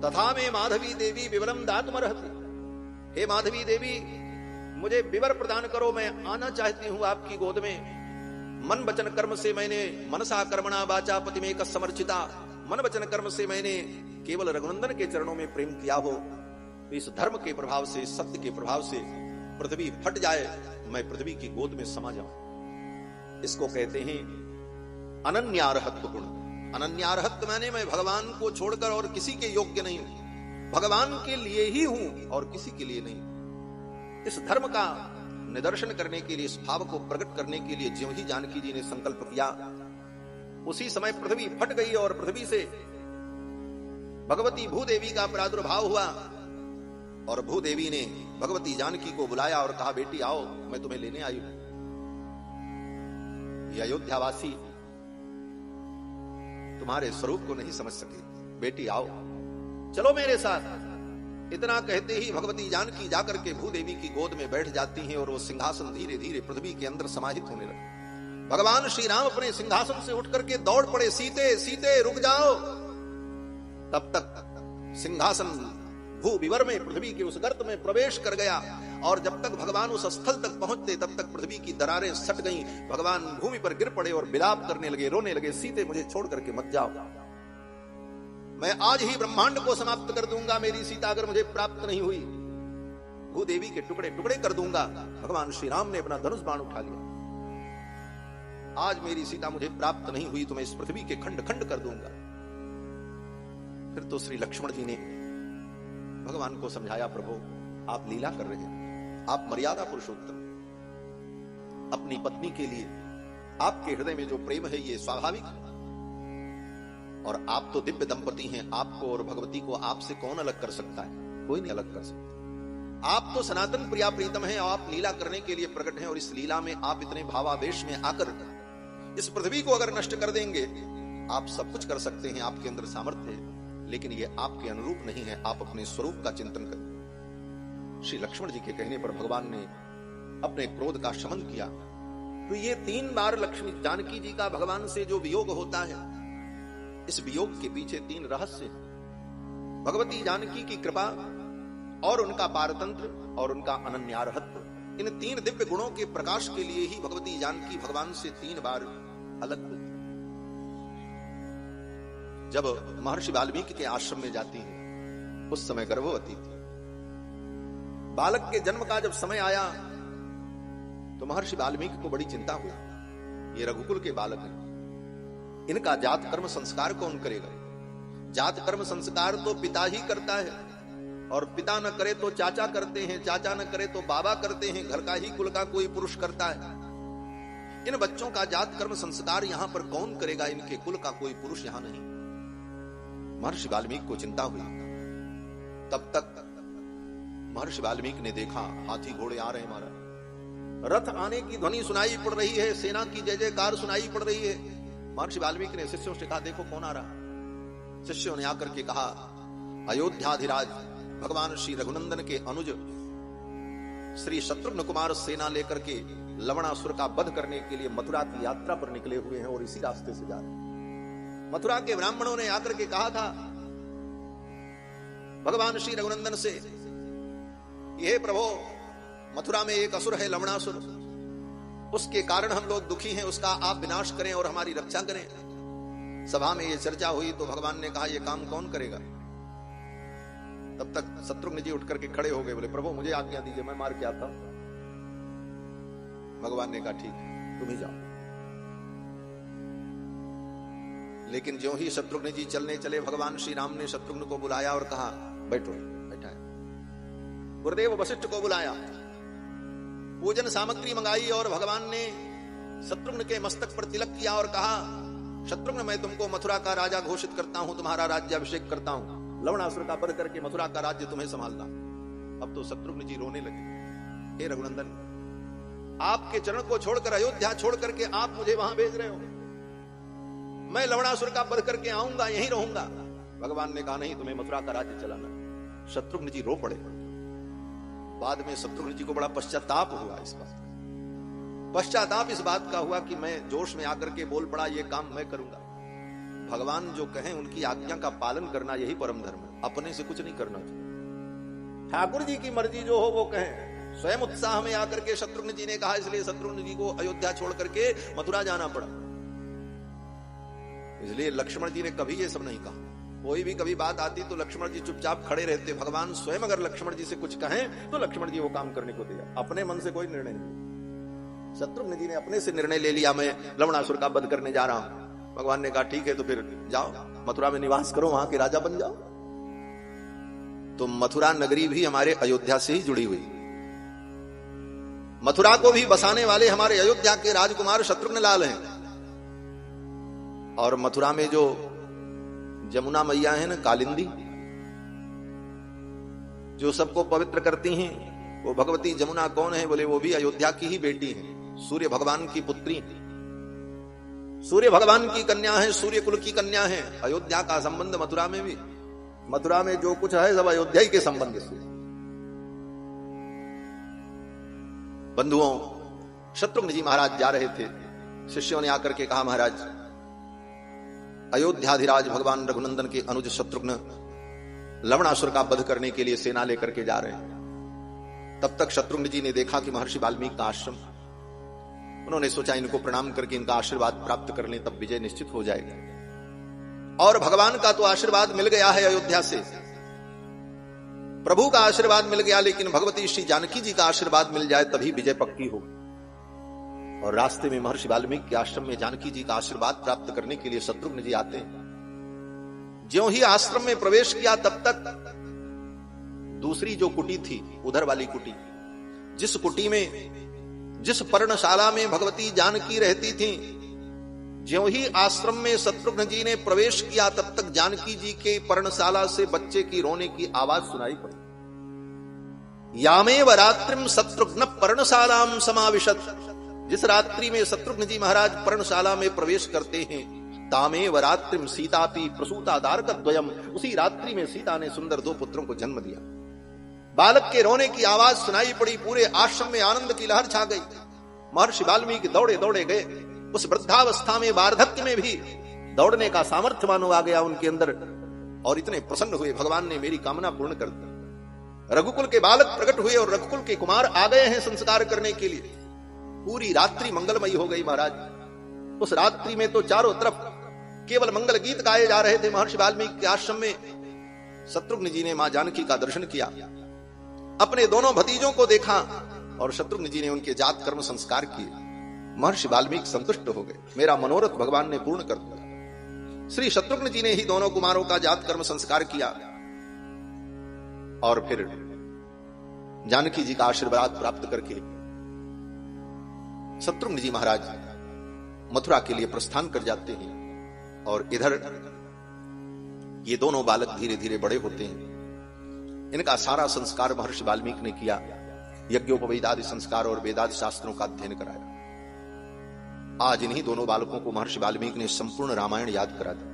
A: तथा में माधवी देवी विवरम दातुमर्हति। हे माधवी देवी, मुझे विवर प्रदान करो, मैं आना चाहती हूं आपकी गोद में। मन वचन कर्म से मैंने मनसा कर्मणा वाचा पतिमेक समर्चिता, मन वचन कर्म से मैंने केवल रघुनंदन के चरणों में प्रेम किया हो। इस धर्म के प्रभाव से, सत्य के प्रभाव से पृथ्वी फट जाए, मैं पृथ्वी की गोद में समा जाऊं। इसको कहते हैं अनन्यार्हत्व गुण। अनन्यार्हत्व माने मैं भगवान को छोड़कर और किसी के योग्य नहीं हूं, भगवान के लिए ही हूं और किसी के लिए नहीं। इस धर्म का निदर्शन करने के लिए, इस भाव को प्रकट करने के लिए ज्यों ही जानकी जी ने संकल्प किया, उसी समय पृथ्वी फट गई और पृथ्वी से भगवती भूदेवी का प्रादुर्भाव हुआ। और भूदेवी ने भगवती जानकी को बुलाया और कहा, बेटी आओ, मैं तुम्हें लेने आई हूं। ये अयोध्यावासी तुम्हारे स्वरूप को नहीं समझ सके, बेटी आओ, चलो मेरे साथ। इतना कहते ही भगवती जानकी जाकर के भूदेवी की गोद में बैठ जाती हैं और वो सिंहासन धीरे धीरे पृथ्वी के अंदर समाहित होने लगे। भगवान श्री राम अपने सिंहासन से उठ करके दौड़ पड़े, सीते सीते रुक जाओ। तब तक सिंहासन भू विवर में, पृथ्वी के उस गर्त में प्रवेश कर गया। और जब तक भगवान उस स्थल तक पहुंचते, तब तक पृथ्वी की दरारें सट गईं। भगवान भूमि पर गिर पड़े और विलाप करने लगे, रोने लगे, सीते मुझे छोड़ करके मत जाओ, मैं आज ही ब्रह्मांड को समाप्त कर दूंगा। मेरी सीता अगर मुझे प्राप्त नहीं हुई, भूदेवी के टुकड़े टुकड़े कर दूंगा। भगवान श्री राम ने अपना धनुष बाण उठा लिया, आज मेरी सीता मुझे प्राप्त नहीं हुई तो मैं इस पृथ्वी के खंड खंड कर दूंगा। फिर तो श्री लक्ष्मण जी ने भगवान को समझाया, प्रभु आप लीला कर रहे हैं, आप मर्यादा पुरुषोत्तम, अपनी पत्नी के लिए आपके हृदय में जो प्रेम है ये स्वाभाविक है। और आप तो दिव्य दंपति हैं, आपको और भगवती को आपसे कौन अलग कर सकता है? कोई नहीं अलग कर सकता। आप तो सनातन प्रिया प्रीतम हैं, आप लीला करने के लिए प्रकट हैं। और इस लीला में आप इतने भावावेश में आकर इस पृथ्वी को अगर नष्ट कर देंगे, आप सब कुछ कर सकते हैं, आपके अंदर सामर्थ्य है, लेकिन ये आपके अनुरूप नहीं है। आप अपने स्वरूप का चिंतन करें। श्री लक्ष्मण जी के कहने पर भगवान ने अपने क्रोध का शमन किया। तो ये 3 बार लक्ष्मी जानकी जी का भगवान से जो वियोग होता है, इस वियोग के पीछे 3 रहस्य हैं। भगवती जानकी की कृपा और उनका पारतंत्र और उनका अनन्यार्हत्व, इन 3 दिव्य गुणों के प्रकाश के लिए ही भगवती जानकी भगवान से 3 बार अलग हुई। जब महर्षि वाल्मीकि के आश्रम में जाती हैं, उस समय गर्भवती थी। बालक के जन्म का जब समय आया तो महर्षि वाल्मीकि को बड़ी चिंता हुई। ये रघुकुल के बालक हैं, इनका जात कर्म संस्कार कौन करेगा? जात कर्म संस्कार तो पिता ही करता है, और पिता न करे तो चाचा करते हैं, चाचा न करे तो बाबा करते हैं, घर का ही कुल का कोई पुरुष करता है। इन बच्चों का जात कर्म संस्कार यहां पर कौन करेगा? इनके कुल का कोई पुरुष यहां नहीं। महर्षि वाल्मीकि को चिंता हुई। तब तक महर्षि वाल्मीकि ने देखा हाथी घोड़े आ रहे हैं, महाराज रथ आने की ध्वनि सुनाई पड़ रही है, सेना की जय जयकार सुनाई पड़ रही है। महर्षि वाल्मीकि ने शिष्यों से कहा, देखो कौन आ रहा। शिष्यों ने आकर के कहा, अयोध्याधिराज भगवान श्री रघुनंदन के अनुज श्री शत्रुघ्न कुमार सेना लेकर के लवणासुर का वध करने के लिए मथुरा की यात्रा पर निकले हुए हैं और इसी रास्ते से जा रहे हैं। मथुरा के ब्राह्मणों ने आकर के कहा था भगवान श्री रघुनंदन से, ये प्रभो मथुरा में एक असुर है लवणासुर, उसके कारण हम लोग दुखी हैं, उसका आप विनाश करें और हमारी रक्षा करें। सभा में ये चर्चा हुई तो भगवान ने कहा, ये काम कौन करेगा? तब तक शत्रुघ्न जी उठ करके खड़े हो गए, बोले प्रभु मुझे आज्ञा दीजिए, मैं मार के आता हूं। भगवान ने कहा, ठीक है तुम ही जाओ। लेकिन ज्यों ही शत्रुघ्न जी चलने चले, भगवान श्री राम ने शत्रुघ्न को बुलाया और कहा, बैठो। बैठा है। गुरुदेव वशिष्ठ को बुलाया, पूजन सामग्री मंगाई और भगवान ने शत्रुघ्न के मस्तक पर तिलक किया और कहा, शत्रुघ्न मैं तुमको मथुरा का राजा घोषित करता हूं, तुम्हारा राज्याभिषेक करता हूं, लवणासुर का वध करके मथुरा का राज्य तुम्हें संभालना। अब तो शत्रुघ्न जी रोने लगे, हे रघुनंदन आपके चरण को छोड़कर, अयोध्या छोड़ करके आप मुझे वहां भेज रहे हो, मैं लवणासुर का वध करके आऊंगा, यहीं रहूंगा। भगवान ने कहा, नहीं तुम्हें मथुरा का राज्य चलाना। शत्रुघ्न जी रो पड़े। बाद में शत्रुघ्न जी को बड़ा पश्चाताप हुआ इस बात का। पश्चाताप इस बात का हुआ कि मैं जोश में आकर के बोल पड़ा, ये काम मैं करूंगा। भगवान जो कहें उनकी आज्ञा का पालन करना यही परम धर्म है, अपने से कुछ नहीं करना चाहिए। ठाकुर जी की मर्जी जो हो वो कहें। स्वयं उत्साह में आकर के शत्रुघ्न जी ने कहा, इसलिए शत्रुघ्न जी को अयोध्या छोड़ करके मथुरा जाना पड़ा। इसलिए लक्ष्मण जी ने कभी ये सब नहीं कहा। कोई भी कभी बात आती तो लक्ष्मण जी चुपचाप खड़े रहते। भगवान स्वयं अगर लक्ष्मण जी से कुछ कहें तो लक्ष्मण जी वो काम करने को तैयार, अपने मन से कोई निर्णय नहीं। शत्रुघ्न जी ने अपने से निर्णय ले लिया, मैं लवणासुर का वध करने जा रहा हूं। भगवान ने कहा, ठीक है तो फिर जाओ मथुरा में निवास करो, वहां के राजा बन जाओ। तो मथुरा नगरी भी हमारे अयोध्या से ही जुड़ी हुई। मथुरा को भी बसाने वाले हमारे अयोध्या के राजकुमार शत्रुघ्न लाल हैं। और मथुरा में जो जमुना मैया है ना, कालिंदी, जो सबको पवित्र करती हैं, वो भगवती जमुना कौन है? बोले वो भी अयोध्या की ही बेटी है, सूर्य भगवान की पुत्री, सूर्य भगवान की कन्या है, सूर्य कुल की कन्या है। अयोध्या का संबंध मथुरा में भी, मथुरा में जो कुछ है सब अयोध्या ही के संबंध से। बंधुओं, शत्रुघ्न जी महाराज जा रहे थे। शिष्यों ने आकर के कहा, महाराज अयोध्याधिराज भगवान रघुनंदन के अनुज शत्रुघ्न लवणासुर का वध करने के लिए सेना लेकर के जा रहे हैं। तब तक शत्रुघ्न जी ने देखा कि महर्षि वाल्मीकि का आश्रम, उन्होंने सोचा इनको प्रणाम करके इनका आशीर्वाद प्राप्त कर लें, तब विजय निश्चित हो जाएगा। और भगवान का तो आशीर्वाद मिल गया है अयोध्या से, प्रभु का आशीर्वाद मिल गया, लेकिन भगवती श्री जानकी जी का आशीर्वाद मिल जाए तभी विजय पक्की हो। और रास्ते में महर्षि वाल्मीकि के आश्रम में जानकी जी का आशीर्वाद प्राप्त करने के लिए शत्रुघ्न जी आते हैं। ज्यों ही आश्रम में प्रवेश किया तब तक दूसरी जो कुटी थी, उधर वाली कुटी, जिस कुटी में, जिस पर्णशाला में भगवती जानकी रहती थी, ज्यों ही आश्रम में शत्रुघ्न जी ने प्रवेश किया तब तक जानकी जी के पर्णशाला से बच्चे की रोने की आवाज सुनाई पड़ी। यामेव रात्रिम शत्रुघ्न पर्णशालाम समाविशत, जिस रात्रि में शत्रुघ्न जी महाराज पर्णशाला में प्रवेश करते हैं, तामेव रात्रिम सीतापि प्रसूता दारकद्वयम, उसी रात्रि में सीता ने सुंदर 2 पुत्रों को जन्म दिया। बालक के रोने की आवाज सुनाई पड़ी, पूरे आश्रम में आनंद की लहर छा गई। महर्षि वाल्मीकि दौड़े दौड़े गए। उस वृद्धावस्था में, वार्धक्य में भी दौड़ने का सामर्थ्य मानो आ गया उनके अंदर, और इतने प्रसन्न हुए, भगवान ने मेरी कामना पूर्ण कर दी। रघुकुल के बालक प्रकट हुए और रघुकुल के कुमार आ गए हैं संस्कार करने के लिए। पूरी रात्रि मंगलमयी हो गई महाराज। उस रात्रि में तो चारों तरफ केवल मंगल गीत गाए जा रहे थे महर्षि वाल्मीकि के आश्रम में, शत्रुघ्न जी ने मां जानकी का दर्शन किया, अपने दोनों भतीजों को देखा और शत्रुघ्न जी ने उनके जात कर्म संस्कार किए। महर्षि वाल्मीकि संतुष्ट हो गए, मेरा मनोरथ भगवान ने पूर्ण कर दिया। श्री शत्रुघ्न जी ने ही दोनों कुमारों का जात कर्म संस्कार किया और फिर जानकी जी का आशीर्वाद प्राप्त करके शत्रुघ्न जी महाराज मथुरा के लिए प्रस्थान कर जाते हैं। और इधर ये दोनों बालक धीरे धीरे बड़े होते हैं। इनका सारा संस्कार महर्षि वाल्मीकि ने किया, यज्ञोपवीतादि संस्कार और वेदादि शास्त्रों का अध्ययन कराया। आज इन्हीं दोनों बालकों को महर्षि वाल्मीकि ने संपूर्ण रामायण याद करा दिया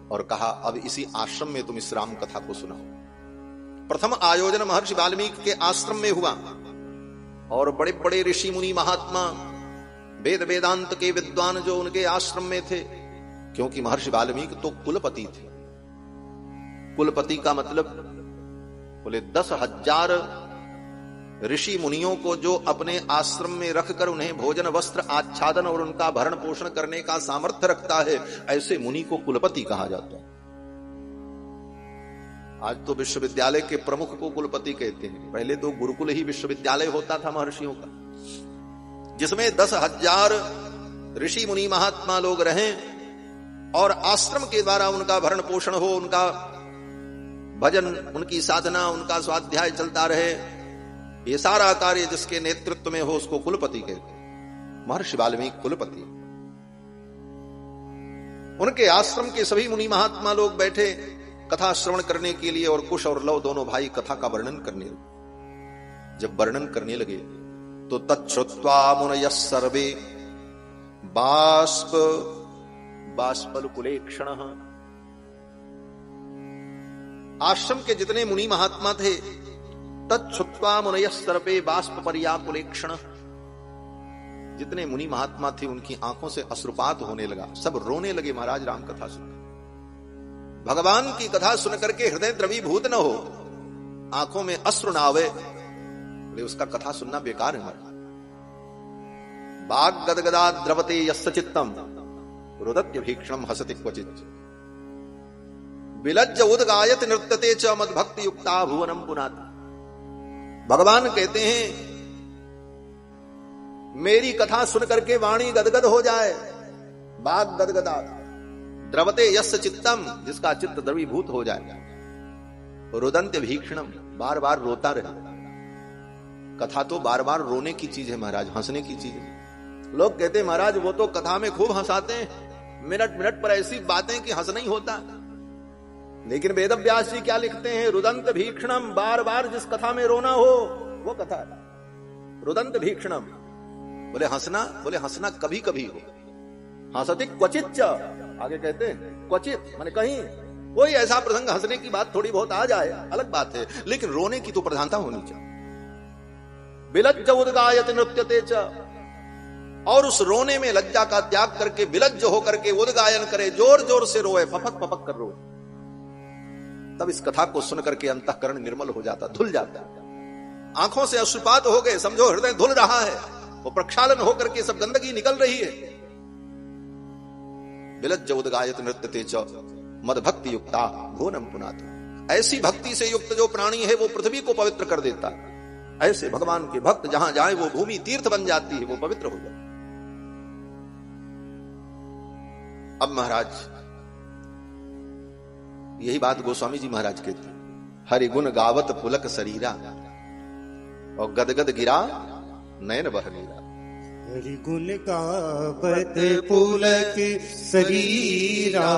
A: और कहा, अब इसी आश्रम में तुम इस राम कथा को सुनाओ। प्रथम आयोजन महर्षि वाल्मीकि के आश्रम में हुआ और बड़े बड़े ऋषि मुनि महात्मा, वेद वेदांत के विद्वान जो उनके आश्रम में थे, क्योंकि महर्षि वाल्मीकि तो कुलपति थे। कुलपति का मतलब बोले 10,000 ऋषि मुनियों को जो अपने आश्रम में रखकर उन्हें भोजन वस्त्र आच्छादन और उनका भरण पोषण करने का सामर्थ्य रखता है, ऐसे मुनि को कुलपति कहा जाता है। आज तो विश्वविद्यालय के प्रमुख को कुलपति कहते हैं, पहले तो गुरुकुल ही विश्वविद्यालय होता था महर्षियों का, जिसमें 10,000 ऋषि मुनि महात्मा लोग रहें और आश्रम के द्वारा उनका भरण पोषण हो, उनका भजन, उनकी साधना, उनका स्वाध्याय चलता रहे, ये सारा कार्य जिसके नेतृत्व में हो उसको कुलपति कहते हैं। महर्षि वाल्मीकि कुलपति। उनके आश्रम के सभी मुनि महात्मा लोग बैठे कथा श्रवण करने के लिए और कुश और लव दोनों भाई कथा का वर्णन करने लगे। जब वर्णन करने लगे तो तच्छ्रुत्वा मुनयः सर्वे बाष्पलकुलेक्षणः, आश्रम के जितने मुनि महात्मा थे, तच्छ्रुत्वा मुनयः सर्वे बाष्पपर्याकुलेक्षणः, जितने मुनि महात्मा थे उनकी आंखों से अश्रुपात होने लगा, सब रोने लगे महाराज राम कथा सुनकर। भगवान की कथा सुनकर के हृदय द्रवीभूत न हो, आंखों में अश्रु न आवे, उसका कथा सुनना बेकार है। बाग गदगदा द्रवते यस्य चित्तम रुदत्य भीक्षणम हसति क्वचित्, विलज्ज उद्गायत नृत्यते च मद्भक्ति युक्ता भुवनम पुनाति। भगवान कहते हैं मेरी कथा सुन करके वाणी गदगद हो जाए, बाग गदगदा, द्रवते यस्य चित्तम, जिसका चित्त द्रवीभूत हो जाए, रुदंत्य भीक्षणम, बार बार रोता रहे। कथा तो बार बार रोने की चीज है महाराज, हंसने की चीज है। लोग कहते हैं महाराज वो तो कथा में खूब हंसाते हैं, मिनट मिनट पर ऐसी बातें कि हंस नहीं होता। लेकिन वेद व्यास जी क्या लिखते हैं, रुदंत भीक्षणम, बार बार जिस कथा में रोना हो वो कथा है रुदंत भीक्षणम। बोले हंसना कभी कभी हो, हंसति क्वचित, आगे कहते हैं क्वचित माने कहीं कोई ऐसा प्रसंग हंसने की बात थोड़ी बहुत आ जाए अलग बात है, लेकिन रोने की तो प्रधानता होनी चाहिए। विलज्ज उद्गायत नृत्यते च, और उस रोने में लज्जा का त्याग करके विलज्ज होकर के उद्गायन करे, जोर जोर से रोए, फपक फपक कर रोए, तब इस कथा को सुन करके अंतःकरण निर्मल हो जाता, धुल जाता। आंखों से अश्रुपात हो गए, समझो हृदय धुल रहा है, वो प्रक्षालन होकर के सब गंदगी निकल रही है। विलज्ज उद्गायत नृत्यते च मद्भक्ति युक्ता भुवनम पुनाति, ऐसी भक्ति से युक्त जो प्राणी है वो पृथ्वी को पवित्र कर देता है। ऐसे भगवान के भक्त जहां जाए वो भूमि तीर्थ बन जाती है, वो पवित्र हो जाती। अब महाराज यही बात गोस्वामी जी महाराज कहते हैं, हरि गुण गावत पुलक शरीरा और गदगद गिरा नयन बह नीरा।
B: हरि गुण गावत पुलक शरीरा,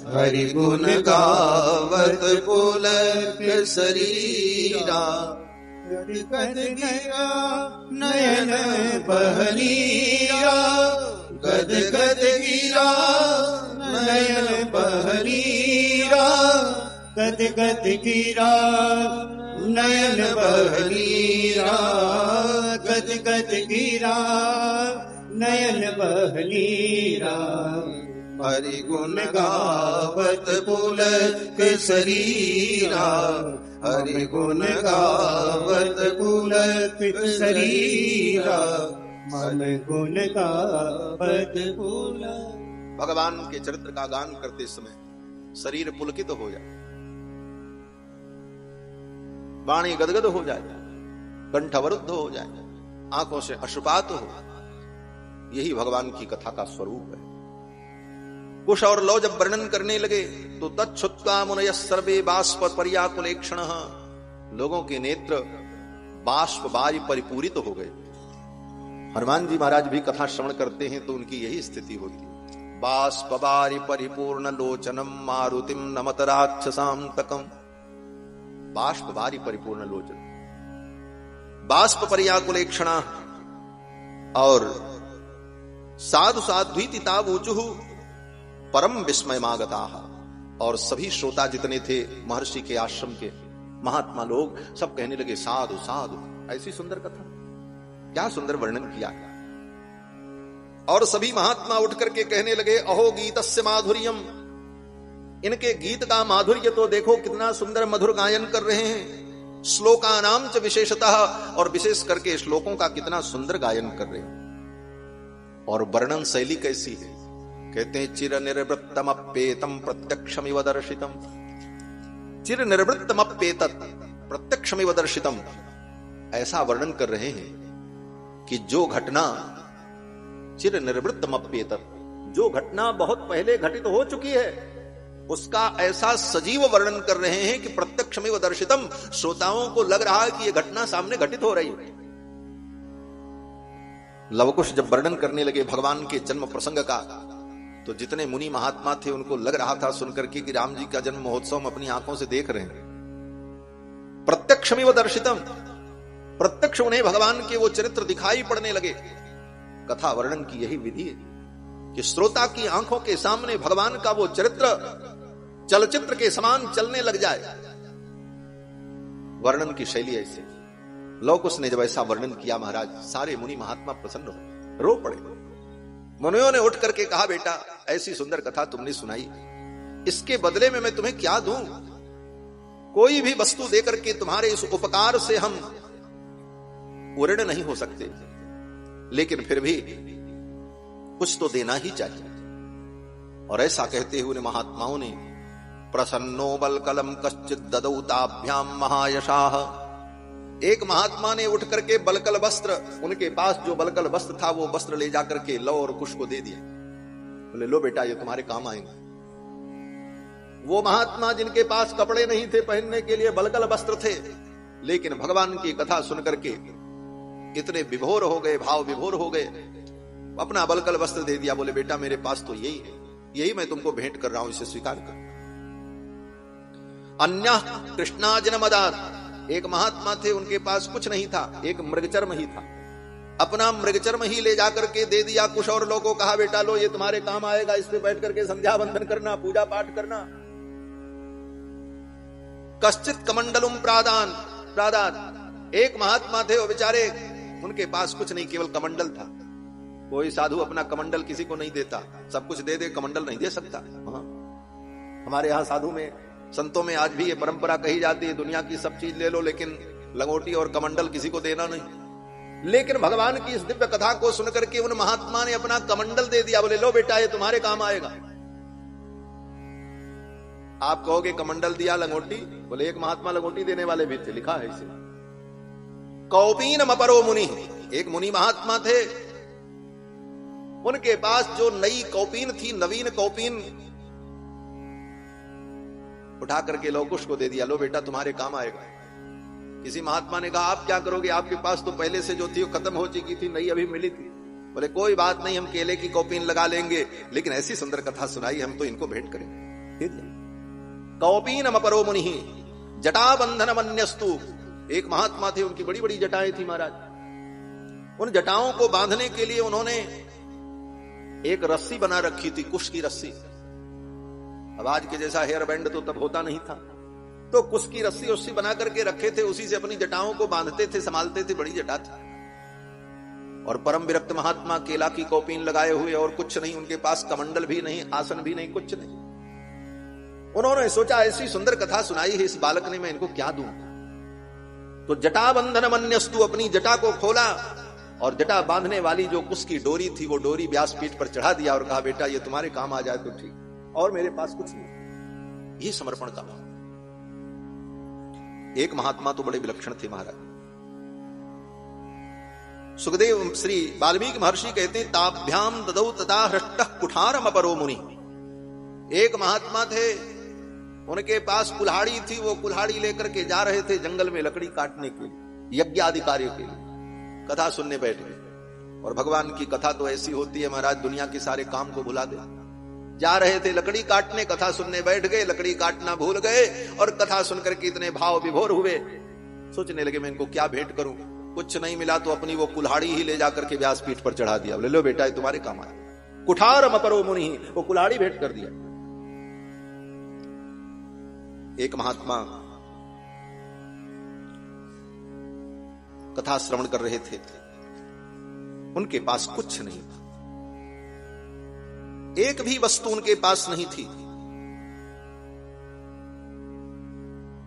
B: हरि गुण गावत पुलक शरीरा, गदगद गिरा नयन बह नीरा, गदगद गिरा नयन बह नीरा, गदगद गिरा नयन बह नीरा, गदगद गिरा नयन बह नीरा। हरि गुण गावत पुलक शरीरा, हरि गुण गावत पुलक शरीरा, मन गुण गावत पुलक
A: भगवान के चरित्र का गान करते समय शरीर पुलकित हो जाए, वाणी गदगद हो जाए, कंठ अवरुद्ध हो जाए, आंखों से अश्रुपात हो। यही भगवान की कथा का स्वरूप है। कुश और लौ जब वर्णन करने लगे तो तच्छुत्वा मुनयः सर्वे बाष्प पर्याकुलेक्षणः, लोगों के नेत्र बाष्प बारी परिपूरित हो गए। हनुमान जी महाराज भी कथा श्रवण करते हैं तो उनकी यही स्थिति होती है। बाष्प बारी परिपूर्ण लोचनम मारुतिम नमत राक्षसांतकम। बाष्प बारी परिपूर्ण लोचन, बाष्प पर्याकुलेक्षण और साधु साध्वीति तावूचुः परम विस्मयमागता। और सभी श्रोता जितने थे महर्षि के आश्रम के महात्मा लोग सब कहने लगे साधु साधु, ऐसी सुंदर कथा, क्या सुंदर वर्णन किया। और सभी महात्मा उठ करके कहने लगे अहो गीतस्य माधुर्यम, इनके गीत का माधुर्य तो देखो, कितना सुंदर मधुर गायन कर रहे हैं। श्लोकानाम च विशेषतः, और विशेष करके श्लोकों का कितना सुंदर गायन कर रहे हैं। और वर्णन शैली कैसी है, कहते हैं चिर निर्वृत्तमप्येतम प्रत्यक्षमिव दर्शितम। चिर निर्वृत्तमप्येतत् प्रत्यक्षमिव दर्शितम, ऐसा वर्णन कर रहे हैं कि जो घटना चिर निर्वृत्तमप्येतत्, जो घटना बहुत पहले घटित हो चुकी है, उसका ऐसा सजीव वर्णन कर रहे हैं कि प्रत्यक्षमिव दर्शितम, श्रोताओं को लग रहा है कि यह घटना सामने घटित हो रही है। लवकुश जब वर्णन करने लगे भगवान के जन्म प्रसंग का, तो जितने मुनि महात्मा थे उनको लग रहा था सुनकर के कि राम जी का जन्म महोत्सव हम अपनी आंखों से देख रहे हैं। प्रत्यक्षमिव दर्शितम, प्रत्यक्ष उन्हें भगवान के वो चरित्र दिखाई पड़ने लगे। कथा वर्णन की यही विधि है कि श्रोता की आंखों के सामने भगवान का वो चरित्र चलचित्र के समान चलने लग जाए। वर्णन की शैली ऐसे। लवकुश ने जब ऐसा वर्णन किया महाराज, सारे मुनि महात्मा प्रसन्न हो, रो पड़े। मुनियों ने उठ करके कहा बेटा ऐसी सुंदर कथा तुमने सुनाई, इसके बदले में मैं तुम्हें क्या दूं? कोई भी वस्तु देकर के तुम्हारे इस उपकार से हम ऋण नहीं हो सकते, लेकिन फिर भी कुछ तो देना ही चाहिए। और ऐसा कहते हुए महात्माओं ने प्रसन्नो बलकलम कश्चित ददौ ताभ्याम महायशाह, एक महात्मा ने उठ करके बलकल वस्त्र, उनके पास जो बलकल वस्त्र था वो वस्त्र ले जाकर के लव और कुश को दे दिया। बोले लो बेटा ये तुम्हारे काम आएंगे। वो महात्मा जिनके पास कपड़े नहीं थे पहनने के लिए, बलकल वस्त्र थे, लेकिन भगवान की कथा सुनकर के इतने विभोर हो गए, भाव विभोर हो गए, अपना बलकल वस्त्र दे दिया। बोले बेटा मेरे पास तो यही है, यही मैं तुमको भेंट कर रहा हूं, इसे स्वीकार कर। अन्य कृष्णाजनमदात, एक महात्मा थे उनके पास कुछ नहीं था, एक मृगचर्म ही था, अपना मृगचर्म ही ले जाकर के दे दिया कुश और लोगों को कहा बेटा लो ये तुम्हारे काम आएगा, इस पे बैठ करके संध्या बंदन करना, पूजा पाठ करना। कश्चित कमंडलुम प्रादान प्रादात, एक महात्मा थे वो बेचारे, उनके पास कुछ नहीं, केवल कमंडल था। कोई साधु अपना कमंडल किसी को नहीं देता, सब कुछ दे दे, कमंडल नहीं दे सकता। हमारे यहां साधु में, संतों में आज भी ये परंपरा कही जाती है, दुनिया की सब चीज ले लो लेकिन लंगोटी और कमंडल किसी को देना नहीं। लेकिन भगवान की इस दिव्य कथा को सुनकर के उन महात्मा ने अपना कमंडल दे दिया। बोले लो बेटा ये तुम्हारे काम आएगा। आप कहोगे कमंडल दिया लंगोटी, बोले एक महात्मा लंगोटी देने वाले भी थे, लिखा है इसे। कौपीन अपरो मुनि, एक मुनि महात्मा थे, उनके पास जो नई कौपीन थी, नवीन कौपीन उठा करके लवकुश को दे दिया, लो बेटा तुम्हारे काम आएगा। किसी महात्मा ने कहा आप क्या करोगे, आपके पास तो पहले से जो थी वो खत्म हो चुकी थी, नई अभी मिली थी। बोले कोई बात नहीं, हम केले की कौपीन लगा लेंगे, लेकिन ऐसी सुंदर कथा सुनाई, हम तो इनको भेंट करेंगे। कौपीन अपरो मुनि जटा बंधन मन्यस्तु, एक महात्मा थे उनकी बड़ी बड़ी जटाएं थी महाराज। उन जटाओं को बांधने के लिए उन्होंने एक रस्सी बना रखी थी, कुश की रस्सी। अब आज के जैसा हेयर बैंड तो तब होता नहीं था, तो कुश की रस्सी उससी बना करके रखे थे, उसी से अपनी जटाओं को बांधते थे, संभालते थे, बड़ी जटा थी। और परम विरक्त महात्मा केला की कौपीन लगाए हुए, और कुछ नहीं, उनके पास कमंडल भी नहीं, आसन भी नहीं, कुछ नहीं। उन्होंने सोचा ऐसी सुंदर कथा सुनाई है इस बालक ने, मैं इनको क्या दूं। तो जटा बंधन मन्यस्तु, अपनी जटा को खोला और जटा बांधने वाली जो उसकी डोरी थी वो डोरी व्यासपीठ पर चढ़ा दिया और कहा बेटा ये तुम्हारे काम आ जाए तो ठीक, और मेरे पास कुछ नहीं। ये समर्पण का भाव। एक महात्मा तो बड़े विलक्षण थे महाराज। सुखदेव श्री वाल्मीकि महर्षि कहते हैं ताभ्याम ददौ तथा हृष्टः कुठारम अपरो मुनि। एक महात्मा थे, उनके पास कुल्हाड़ी थी, वो कुल्हाड़ी लेकर के जा रहे थे जंगल में लकड़ी काटने के लिए, यज्ञ आदि कार्यों के लिए। कथा सुनने बैठ गए, और भगवान की कथा तो ऐसी होती है महाराज, दुनिया के सारे काम को भुला दे। जा रहे थे लकड़ी काटने, कथा सुनने बैठ गए, लकड़ी काटना भूल गए और कथा सुनकर के इतने भाव विभोर हुए। सोचने लगे मैं इनको क्या भेंट करूं, कुछ नहीं मिला तो अपनी वो कुल्हाड़ी ही ले जाकर के व्यासपीठ पर चढ़ा दिया। ले लो बेटा ये तुम्हारे काम आए। कुठारम अपरो मुनि, वो कुल्हाड़ी भेंट कर दिया। एक महात्मा कथा श्रवण कर रहे थे, उनके पास कुछ नहीं था, एक भी वस्तु उनके पास नहीं थी।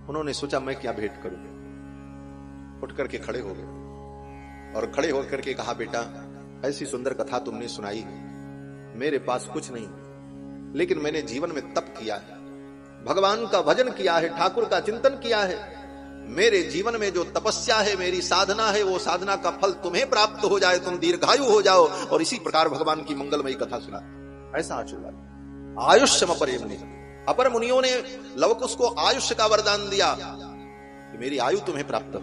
A: उन्होंने सोचा मैं क्या भेंट करूं, उठ करके खड़े हो गए और खड़े होकर के कहा बेटा ऐसी सुंदर कथा तुमने सुनाई, मेरे पास कुछ नहीं, लेकिन मैंने जीवन में तप किया है, भगवान का भजन किया है, ठाकुर का चिंतन किया है। मेरे जीवन में जो तपस्या है, मेरी साधना है, वो साधना का फल तुम्हें प्राप्त हो जाए, तुम दीर्घायु हो जाओ और इसी प्रकार भगवान की मंगलमयी कथा सुना। ऐसा आशीर्वाद। आयुष्यम अपरे मुनि, अपर मुनियों ने लवकुश को आयुष्य का वरदान दिया कि मेरी आयु तुम्हें प्राप्त हो।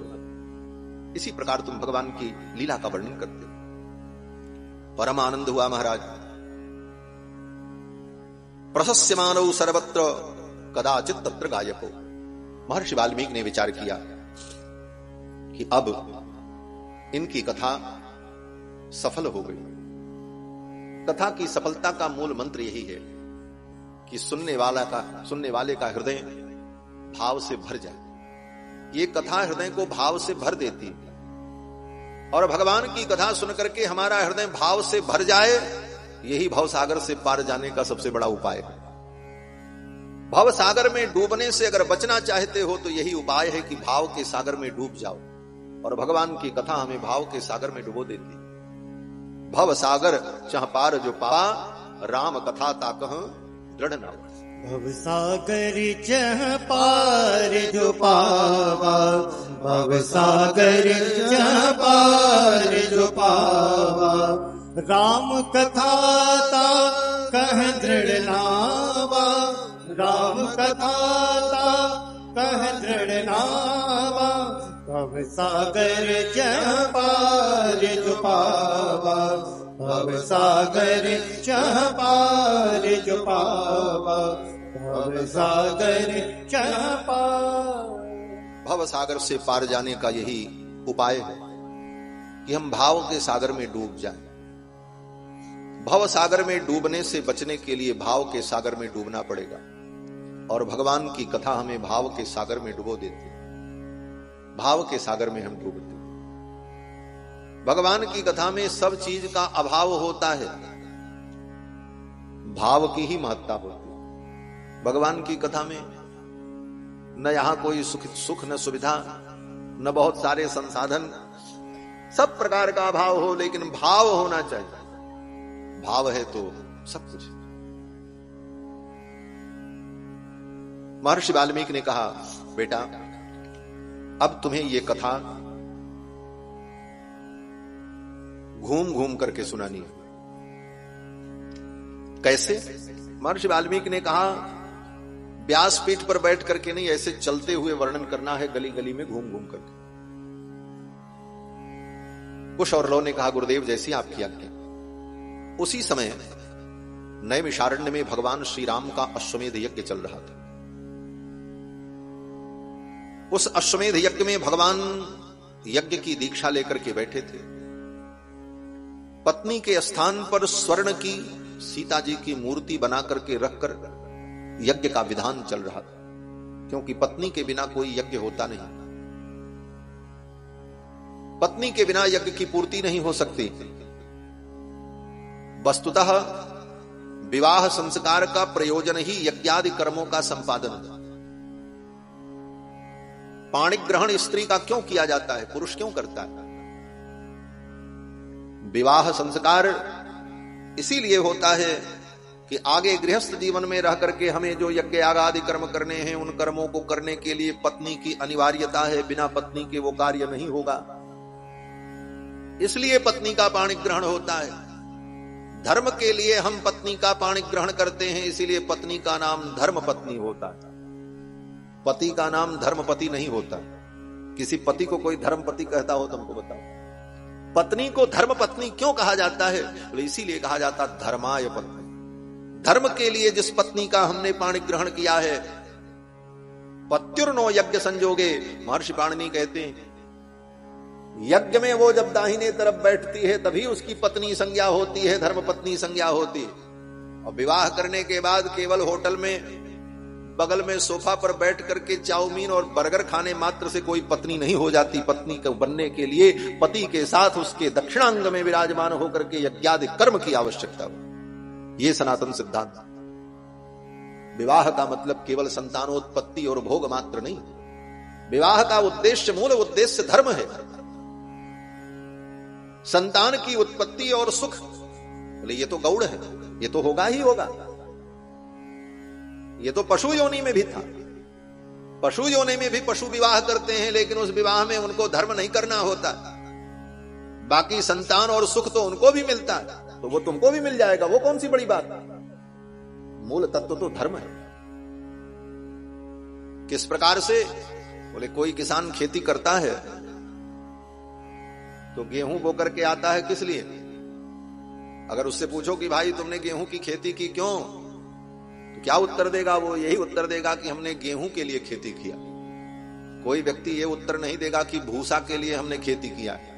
A: इसी प्रकार तुम भगवान की लीला का वर्णन करते हो। परम आनंद हुआ महाराज। प्रशस्यमानौ सर्वत्र कदाचित तत्र गायको। महर्षि वाल्मीकि ने विचार किया कि अब इनकी कथा सफल हो गई। कथा की सफलता का मूल मंत्र यही है कि सुनने वाले का हृदय भाव से भर जाए। ये कथा हृदय को भाव से भर देती है, और भगवान की कथा सुनकर के हमारा हृदय भाव से भर जाए, यही भवसागर से पार जाने का सबसे बड़ा उपाय है। भव सागर में डूबने से अगर बचना चाहते हो तो यही उपाय है कि भाव के सागर में डूब जाओ, और भगवान की कथा हमें भाव के सागर में डुबो देती। भव सागर चह पार जो पावा, राम कथा ताकह दृढ़ नाव।
B: भव सागर चह पार जो पावा, भव सागर चह पार जो पावा, राम कथा ताकह दृढ़ नावा, राम कथा ताकह दृढ़ नावा। भव सागर चह पार जो पावा, भव सागर चह पार जो पावा, भव सागर चह पार।
A: भव सागर से पार जाने का यही उपाय है कि हम भाव के सागर में डूब जाएं। भव सागर में डूबने से बचने के लिए भाव के सागर में डूबना पड़ेगा, और भगवान की कथा हमें भाव के सागर में डुबो देती है। भाव के सागर में हम डूबते। भगवान की कथा में सब चीज का अभाव होता है, भाव की ही महत्ता होती है। भगवान की कथा में न यहां कोई सुख न सुविधा, न बहुत सारे संसाधन, सब प्रकार का अभाव हो, लेकिन भाव होना चाहिए। भाव है तो सब कुछ। महर्षि वाल्मीकि ने कहा बेटा अब तुम्हें ये कथा घूम घूम करके सुनानी है। कैसे? महर्षि वाल्मीकि ने कहा व्यासपीठ पर बैठ करके नहीं, ऐसे चलते हुए वर्णन करना है, गली गली में घूम घूम करके। कुश और लो ने कहा गुरुदेव जैसी आपकी आज्ञा। उसी समय नैमिषारण्य में भगवान श्री राम का अश्वमेध यज्ञ चल रहा था। उस अश्वमेध यज्ञ में भगवान यज्ञ की दीक्षा लेकर के बैठे थे। पत्नी के स्थान पर स्वर्ण की सीता जी की मूर्ति बना करके रखकर यज्ञ का विधान चल रहा था, क्योंकि पत्नी के बिना कोई यज्ञ होता नहीं। पत्नी के बिना यज्ञ की पूर्ति नहीं हो सकती। वस्तुतः विवाह संस्कार का प्रयोजन ही यज्ञादि कर्मों का संपादन है। पाणि ग्रहण स्त्री का क्यों किया जाता है, पुरुष क्यों करता है? विवाह संस्कार इसीलिए होता है कि आगे गृहस्थ जीवन में रह करके हमें जो यज्ञ याग आदि कर्म करने हैं, उन कर्मों को करने के लिए पत्नी की अनिवार्यता है। बिना पत्नी के वो कार्य नहीं होगा, इसलिए पत्नी का पाणी ग्रहण होता है। धर्म के लिए हम पत्नी का पाणी ग्रहण करते हैं, इसीलिए पत्नी का नाम धर्म पत्नी होता है। पति का नाम धर्मपति नहीं होता। किसी पति को कोई धर्मपति कहता हो तुमको बताओ। पत्नी को धर्म पत्नी क्यों कहा जाता है? तो इसीलिए कहा जाता धर्माय पत्नी। धर्म के लिए जिस पत्नी का हमने पाणी ग्रहण किया है, पत्युर्नो यज्ञ संजोगे, महर्षि पाणिनि कहते हैं यज्ञ में वो जब दाहिने तरफ बैठती है तभी उसकी पत्नी संज्ञा होती है, धर्म पत्नी संज्ञा होती है। और विवाह करने के बाद केवल होटल में बगल में सोफा पर बैठ करके चाउमीन और बर्गर खाने मात्र से कोई पत्नी नहीं हो जाती। पत्नी को बनने के लिए पति के साथ उसके दक्षिणांग में विराजमान होकर के यज्ञादि कर्म की आवश्यकता हो। ये सनातन सिद्धांत। विवाह का मतलब केवल संतानोत्पत्ति और भोग मात्र नहीं। विवाह का उद्देश्य, मूल उद्देश्य धर्म है। संतान की उत्पत्ति और सुख, बोले ये तो गौड़ है, ये तो होगा ही होगा। ये तो पशु योनि में भी था। पशु योनि में भी पशु विवाह करते हैं, लेकिन उस विवाह में उनको धर्म नहीं करना होता। बाकी संतान और सुख तो उनको भी मिलता है, तो वो तुमको भी मिल जाएगा। वो कौन सी बड़ी बात। मूल तत्व तो धर्म है। किस प्रकार से? बोले कोई किसान खेती करता है तो गेहूं बो करके आता है, किस लिए? अगर उससे पूछो कि भाई तुमने गेहूं की खेती की क्यों, तो क्या उत्तर देगा? वो यही उत्तर देगा कि हमने गेहूं के लिए खेती किया। कोई व्यक्ति ये उत्तर नहीं देगा कि भूसा के लिए हमने खेती किया है।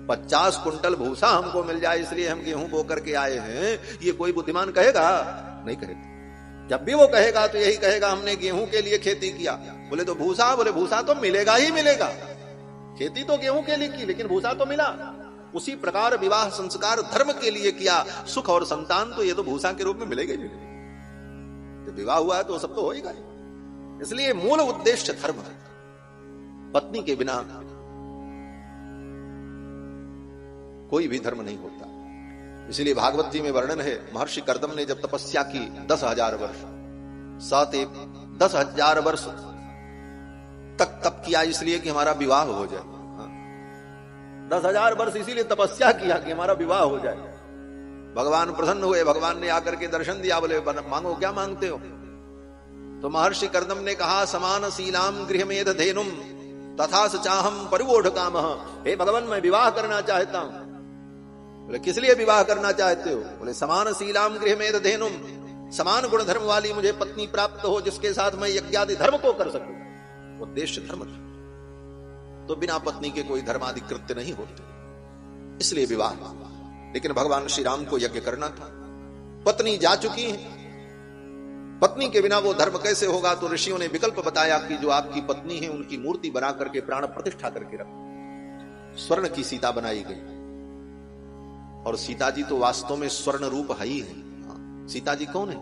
A: 50 कुंटल भूसा हमको मिल जाए इसलिए हम गेहूं बो करके आए हैं, ये कोई बुद्धिमान कहेगा? नहीं कहेगा। जब भी वो कहेगा तो यही कहेगा हमने गेहूं के लिए खेती किया। बोले तो भूसा? बोले भूसा तो मिलेगा ही मिलेगा। खेती तो गेहूं के लिए की, लेकिन भूसा तो मिला। उसी प्रकार विवाह संस्कार धर्म के लिए किया। सुख और संतान तो ये तो भूसा के रूप में मिलेगा ही मिलेगा। जब विवाह हुआ है तो सब तो होएगा ही। इसलिए मूल उद्देश्य धर्म है। पत्नी के बिना कोई भी धर्म नहीं होता। इसलिए भागवत जी में वर्णन है, महर्षि कर्दम ने जब तपस्या की 10,000 वर्ष, 10,000 वर्ष तक तप किया इसलिए कि हमारा विवाह हो जाए। 10,000 वर्ष इसीलिए तपस्या किया कि हमारा विवाह हो जाए। भगवान प्रसन्न हुए, भगवान ने आकर के दर्शन दिया। बोले मांगो, क्या मांगते हो? तो महर्षि कर्दम ने कहा समान शीलाम गृहमेध धेनुम तथा चाहम परिवोढ़ काम। हे भगवान, मैं विवाह करना चाहता हूं। बोले किस लिए विवाह करना चाहते हो? बोले समान शीलाम गृहमेध धेनुम, समान गुण धर्म वाली मुझे पत्नी प्राप्त हो जिसके साथ मैं यज्ञादि धर्म को कर सकूं। उद्देश्य धर्म था। तो बिना पत्नी के कोई धर्मादि कृत्य नहीं होते, इसलिए विवाह। लेकिन भगवान श्री राम को यज्ञ करना था। पत्नी जा चुकी है, पत्नी के बिना वो धर्म कैसे होगा? तो ऋषियों ने विकल्प बताया कि जो आपकी पत्नी है उनकी मूर्ति बना करके प्राण प्रतिष्ठा करके रखो। स्वर्ण की सीता बनाई गई। और सीता जी तो वास्तव में स्वर्ण रूप है ही है। सीता जी कौन है?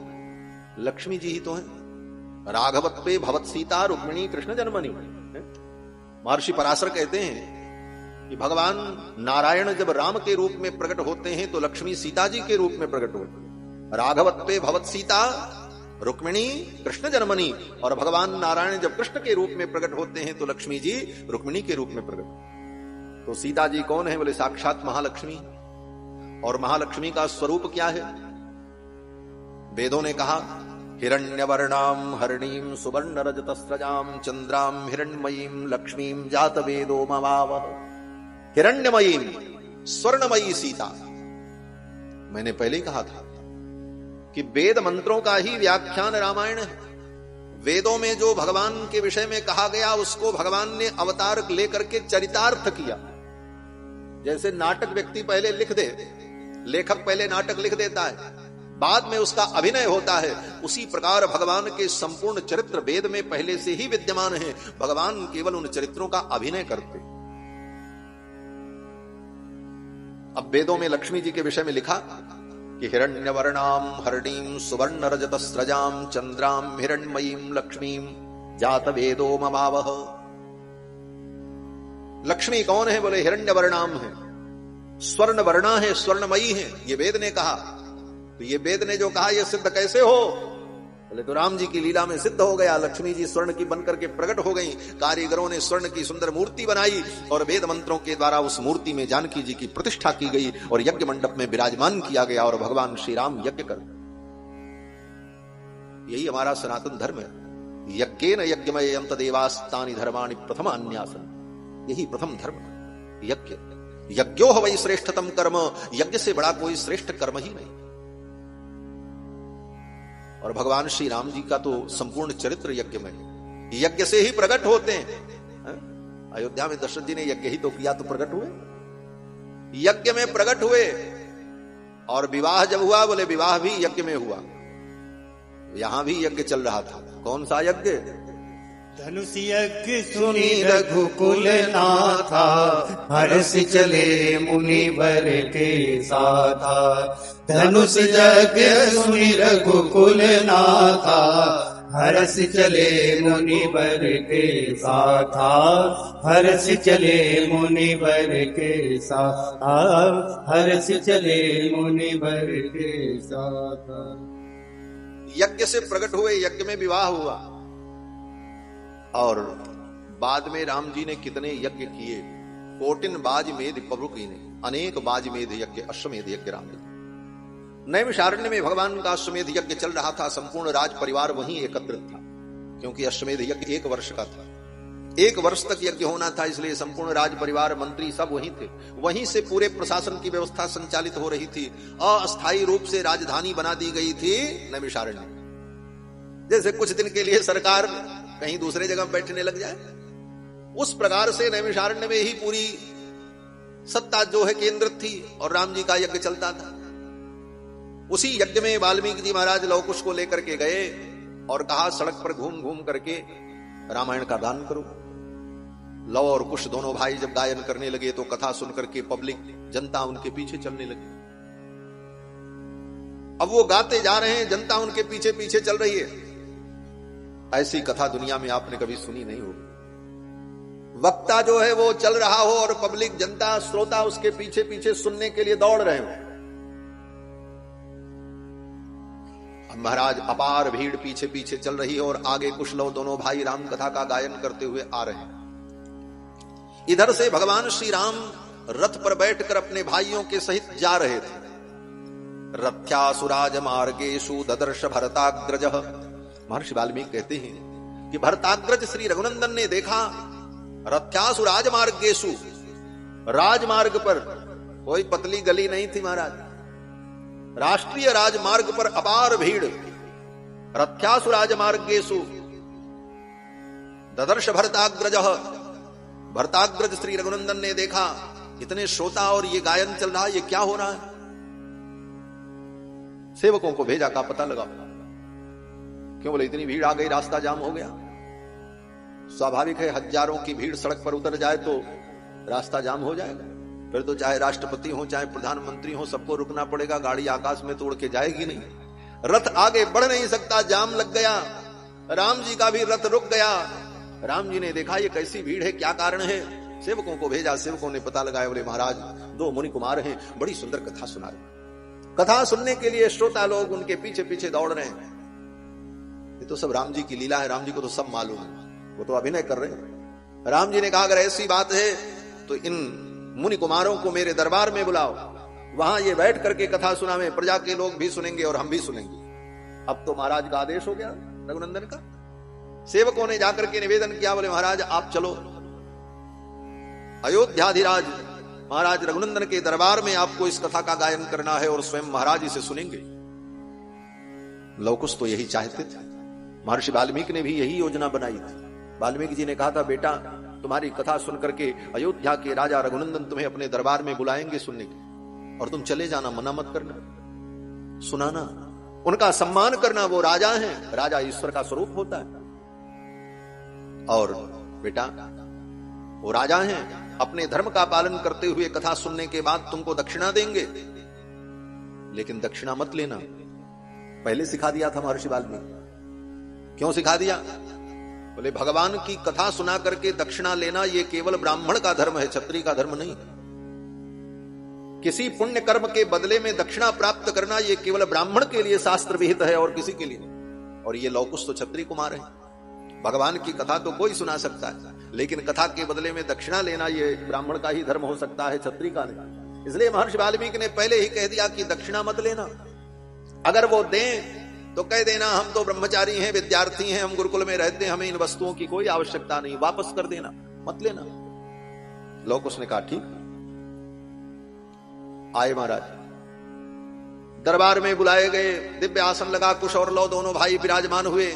A: लक्ष्मी जी ही तो है। राघवत्वे भवत सीता रुक्मिणी कृष्ण जन्मनि। महर्षि पराशर कहते हैं कि भगवान नारायण जब राम के रूप में प्रकट होते हैं तो लक्ष्मी सीता जी के रूप में प्रकट होती है। राघवत्वे भवत सीता रुक्मिणी कृष्ण जन्मनि। और भगवान नारायण जब कृष्ण के रूप में प्रकट होते हैं तो लक्ष्मी जी रुक्मिणी के रूप में प्रकट। तो सीता जी कौन है? बोले साक्षात महालक्ष्मी। और महालक्ष्मी का स्वरूप क्या है? वेदों ने कहा हिरण्यवर्णाम हरिणीम सुवर्ण रजतस्रजाम चंद्राम हिरण्मयीम लक्ष्मीम जात वेदो मवावह। हिरण्यमयीम, स्वर्णमयी सीता। मैंने पहले ही कहा था कि वेद मंत्रों का ही व्याख्यान रामायण है। वेदों में जो भगवान के विषय में कहा गया उसको भगवान ने अवतार लेकर के चरितार्थ किया। जैसे नाटक व्यक्ति पहले लिख दे, लेखक पहले नाटक लिख देता है, बाद में उसका अभिनय होता है, उसी प्रकार भगवान के संपूर्ण चरित्र वेद में पहले से ही विद्यमान हैं। भगवान केवल उन चरित्रों का अभिनय करते। अब वेदों में लक्ष्मी जी के विषय में लिखा कि हिरण्यवर्णाम हरिणीम सुवर्ण रजतस्रजाम चंद्राम हिरण्मयीम लक्ष्मीम जात वेदो ममावह। लक्ष्मी कौन है? बोले हिरण्यवर्णाम है। स्वर्ण वर्णा है, स्वर्णमयी है, ये वेद ने कहा। तो ये वेद ने जो कहा ये सिद्ध कैसे हो? बोले तो राम जी की लीला में सिद्ध हो गया। लक्ष्मी जी स्वर्ण की बनकर के प्रकट हो गई, कारीगरों ने स्वर्ण की सुंदर मूर्ति बनाई और वेद मंत्रों के द्वारा उस मूर्ति में जानकी जी की प्रतिष्ठा की गई और यज्ञ मंडप में विराजमान किया गया और भगवान श्री राम यज्ञ कर। यही हमारा सनातन धर्म है। यज्ञेन यज्ञमयं तदेवास्तानि धर्माणि प्रथमान्यासन्। यही प्रथम धर्म यज्ञ। यज्ञो वै श्रेष्ठतम कर्म, यज्ञ से बड़ा कोई श्रेष्ठ कर्म ही नहीं। और भगवान श्री राम जी का तो संपूर्ण चरित्र यज्ञ में, यज्ञ से ही प्रकट होते हैं। अयोध्या में दशरथ जी ने यज्ञ ही तो किया तो प्रकट हुए, यज्ञ में प्रकट हुए। और विवाह जब हुआ, बोले विवाह भी यज्ञ में हुआ। यहां भी यज्ञ चल रहा था। कौन सा यज्ञ?
B: धनुष यज्ञ सुनी रघुकुल नाथा, हर्ष चले मुनिवर के साथा। धनुष यज्ञ सुनी रघुकुल नाथा, हर्ष चले मुनिवर के साथा। हर्ष चले मुनिवर के साथा, हर्ष चले मुनिवर के साथा।
A: यज्ञ से प्रकट हुए, यज्ञ में विवाह हुआ। और बाद में राम जी ने कितने यज्ञ किए। कोटिन बाज मेध पबुकीने, अनेक बाज मेध यज्ञ, अश्वमेध यज्ञ राम जी। नैमिषारण्य में भगवान का अश्वमेध यज्ञ चल रहा था। संपूर्ण राज परिवार वहीं एकत्रित था, क्योंकि अश्वमेध यज्ञ 1 वर्ष का था। 1 वर्ष तक यज्ञ होना था, इसलिए संपूर्ण राज परिवार मंत्री सब वहीं थे। वहीं से पूरे प्रशासन की व्यवस्था संचालित हो रही थी। अस्थायी रूप से राजधानी बना दी गई थी नैमिषारण्य। जैसे कुछ दिन के लिए सरकार कहीं दूसरे जगह बैठने लग जाए, उस प्रकार से नैमिषारण्य में ही पूरी सत्ता जो है केंद्रित थी और राम जी का यज्ञ चलता था। उसी यज्ञ में वाल्मीकि जी महाराज लव कुश को लेकर के गए और कहा सड़क पर घूम घूम करके रामायण का गान करो। लव और कुश दोनों भाई जब गायन करने लगे तो कथा सुनकर के पब्लिक जनता उनके पीछे चलने लगी। अब वो गाते जा रहे हैं, जनता उनके पीछे पीछे चल रही है। ऐसी कथा दुनिया में आपने कभी सुनी नहीं होगी। वक्ता जो है वो चल रहा हो और पब्लिक, जनता, श्रोता उसके पीछे पीछे सुनने के लिए दौड़ रहे हो। महाराज अपार भीड़ पीछे पीछे चल रही है और आगे कुशलव दोनों भाई राम कथा का गायन करते हुए आ रहे हैं। इधर से भगवान श्री राम रथ पर बैठकर अपने भाइयों के सहित जा रहे थे। रथ्यासुराज मार्गेषु ददर्श भरताग्रज। महर्षि वाल्मीकि कहते हैं कि भरताग्रज श्री रघुनंदन ने देखा रथ्यासुराज मार्गेषु, राजमार्ग पर, कोई पतली गली नहीं थी महाराज, राष्ट्रीय राजमार्ग पर अपार भीड़। रथ्यासु राजमार्गेषु ददर्श भरताग्रज। भरताग्रज श्री रघुनंदन ने देखा इतने श्रोता और ये गायन चल रहा है, ये क्या हो रहा है। सेवकों को भेजा, का पता लगा क्यों। बोले इतनी भीड़ आ गई, रास्ता जाम हो गया। स्वाभाविक है, हजारों की भीड़ सड़क पर उतर जाए तो रास्ता जाम हो जाएगा। फिर तो चाहे राष्ट्रपति हो चाहे प्रधानमंत्री हो, सबको रुकना पड़ेगा। गाड़ी आकाश में तोड़ के जाएगी नहीं, रथ आगे बढ़ नहीं सकता, जाम लग गया। राम जी का भी रथ रुक गया। राम जी ने देखा ये कैसी भीड़ है, क्या कारण है। सेवकों को भेजा, सेवकों ने पता लगाया। बोले महाराज 2 मुनि कुमार हैं, बड़ी सुंदर कथा सुना रहे। कथा सुनने के लिए श्रोता लोग उनके पीछे पीछे दौड़ रहे हैं। ये तो सब राम जी की लीला है, राम जी को तो सब मालूम है, वो तो अभिनय कर रहे हैं। राम जी ने कहा अगर ऐसी बात है तो इन मुनि कुमारों को मेरे दरबार में बुलाओ, वहां ये बैठ करके कथा सुनावे, प्रजा के लोग भी सुनेंगे और हम भी सुनेंगे। अब तो महाराज का आदेश हो गया रघुनंदन का। सेवकों ने जाकर के निवेदन किया, बोले महाराज आप चलो, अयोध्याधिराज महाराज रघुनंदन के दरबार में आपको इस कथा का गायन करना है और स्वयं महाराज इसे सुनेंगे। लव कुश तो यही चाहते थे। महर्षि वाल्मीकि ने भी यही योजना बनाई थी। वाल्मीकि जी ने कहा था बेटा तुम्हारी कथा सुन करके अयोध्या के राजा रघुनंदन तुम्हें अपने दरबार में बुलाएंगे सुनने के, और तुम चले जाना, मना मत करना, सुनाना, उनका सम्मान करना। वो राजा हैं, राजा ईश्वर का स्वरूप होता है। और बेटा वो राजा हैं, अपने धर्म का पालन करते हुए कथा सुनने के बाद तुमको दक्षिणा देंगे, लेकिन दक्षिणा मत लेना। पहले सिखा दिया था महर्षि वाल्मीकि। क्यों सिखा दिया? बोले भगवान की कथा सुना करके दक्षिणा लेना ये केवल ब्राह्मण का धर्म है, क्षत्रिय का धर्म नहीं। किसी पुण्य कर्म के बदले में दक्षिणा प्राप्त करना यह केवल ब्राह्मण के लिए शास्त्र विहित है और किसी के लिए नहीं। और ये लौकुश तो क्षत्रिय कुमार है। भगवान की कथा तो कोई सुना सकता है, लेकिन कथा के बदले में दक्षिणा लेना ये ब्राह्मण का ही धर्म हो सकता है, क्षत्रिय का नहीं। इसलिए महर्षि वाल्मीकि ने पहले ही कह दिया कि दक्षिणा मत लेना। अगर वो दें तो कह देना हम तो ब्रह्मचारी हैं, विद्यार्थी हैं, हम गुरुकुल में रहते हैं, हमें इन वस्तुओं की कोई आवश्यकता नहीं, वापस कर देना, मत लेना। लोग उसने कहा ठीक। आए महाराज, दरबार में बुलाए गए, दिव्य आसन लगा, कुश और लौ दोनों भाई विराजमान हुए।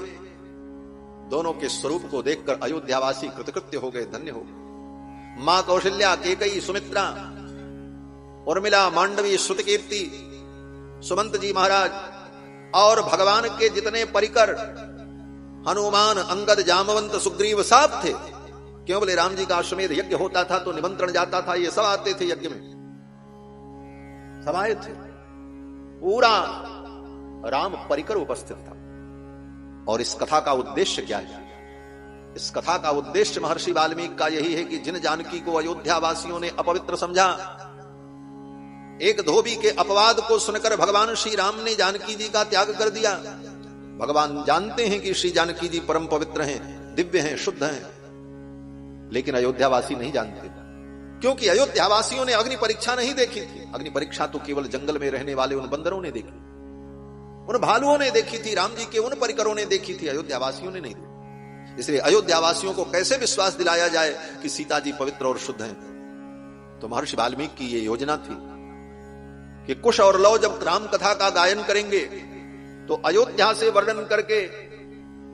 A: दोनों के स्वरूप को देखकर अयोध्यावासी कृतकृत्य हो गए, धन्य हो गए। मां कौशल्या, केकई, सुमित्रा, उर्मिला, मांडवी, श्रुतकीर्ति, सुमंत जी महाराज और भगवान के जितने परिकर, हनुमान, अंगद, जामवंत, सुग्रीव सब थे। क्यों बोले राम जी का अश्वमेध यज्ञ होता था तो निमंत्रण जाता था, ये सब आते थे यज्ञ में, सब आए थे। पूरा राम परिकर उपस्थित था। और इस कथा का उद्देश्य क्या है? इस कथा का उद्देश्य महर्षि वाल्मीकि का यही है कि जिन जानकी को अयोध्या वासियों ने अपवित्र समझा, एक धोबी के अपवाद को सुनकर भगवान श्री राम ने जानकी जी का त्याग कर दिया। भगवान जानते हैं कि श्री जानकी जी परम पवित्र हैं, दिव्य हैं, शुद्ध हैं, लेकिन अयोध्यावासी नहीं जानते, क्योंकि अयोध्यावासियों ने अग्नि परीक्षा नहीं देखी थी। अग्नि परीक्षा तो केवल जंगल में रहने वाले उन बंदरों ने देखी, उन भालुओं ने देखी थी, राम जी के उन परिकरों ने देखी थी, अयोध्यावासियों ने नहीं देखी। इसलिए अयोध्यावासियों को कैसे विश्वास दिलाया जाए कि सीता जी पवित्र और शुद्ध हैं? तो महर्षि वाल्मीकि की ये योजना थी कि कुश और लौ जब राम कथा का गायन करेंगे तो अयोध्या से वर्णन करके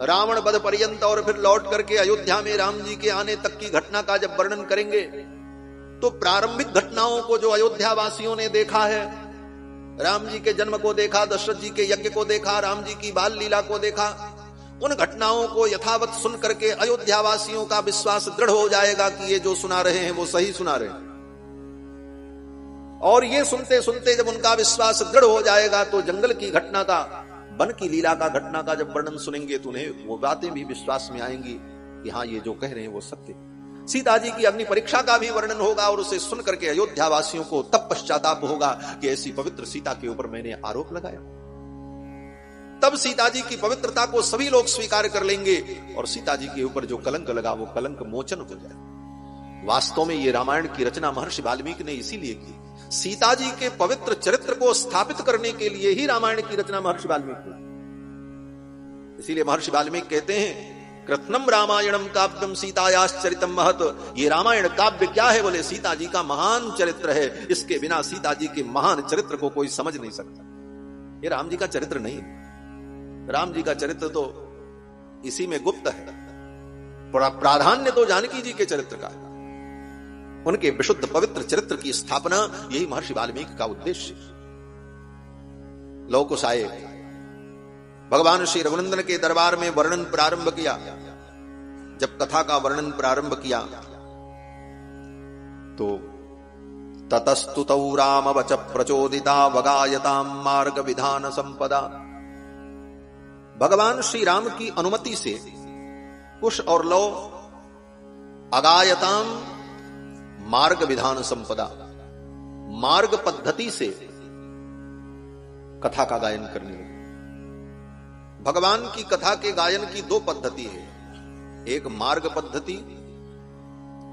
A: रावण वध पर्यंत और फिर लौट करके अयोध्या में राम जी के आने तक की घटना का जब वर्णन करेंगे तो प्रारंभिक घटनाओं को जो अयोध्या वासियों ने देखा है, राम जी के जन्म को देखा, दशरथ जी के यज्ञ को देखा, राम जी की बाल लीला को देखा, उन घटनाओं को यथावत सुन करके अयोध्या वासियों का विश्वास दृढ़ हो जाएगा कि ये जो सुना रहे हैं वो सही सुना रहे हैं। और ये सुनते सुनते जब उनका विश्वास दृढ़ हो जाएगा तो जंगल की घटना का, वन की लीला का घटना का जब वर्णन सुनेंगे तो उन्हें वो बातें भी विश्वास में आएंगी कि हाँ ये जो कह रहे हैं वो सत्य। सीता जी की अग्नि परीक्षा का भी वर्णन होगा और उसे सुन करके अयोध्या वासियों को तब पश्चाताप होगा कि ऐसी पवित्र सीता के ऊपर मैंने आरोप लगाया। तब सीता जी की पवित्रता को सभी लोग स्वीकार कर लेंगे और सीता जी के ऊपर जो कलंक लगा वो कलंक मोचन हो जाए। वास्तव में ये रामायण की रचना महर्षि वाल्मीकि ने इसीलिए की, सीता जी के पवित्र चरित्र को स्थापित करने के लिए ही रामायण की रचना महर्षि वाल्मीकि ने। इसीलिए महर्षि वाल्मीकि कहते हैं कृत्नम रामायणम काव्यम सीतायाश्चरितम महत। ये रामायण काव्य क्या है? बोले सीता जी का महान चरित्र है, इसके बिना सीता जी के महान चरित्र को कोई समझ नहीं सकता। ये राम जी का चरित्र नहीं, राम जी का चरित्र तो इसी में गुप्त है। प्राधान्य तो जानकी जी के चरित्र का है, उनके विशुद्ध पवित्र चरित्र की स्थापना, यही महर्षि वाल्मीकि का उद्देश्य। लौकुश आए, भगवान श्री रघुनंदन के दरबार में वर्णन प्रारंभ किया। जब कथा का वर्णन प्रारंभ किया तो ततस्तुतौ राम वच प्रचोदिता वगायताम मार्ग विधान संपदा। भगवान श्री राम की अनुमति से कुश और लौ अगायताम मार्ग विधान संपदा, मार्ग पद्धति से कथा का गायन करने लगे। भगवान की कथा के गायन की दो पद्धति है, एक मार्ग पद्धति,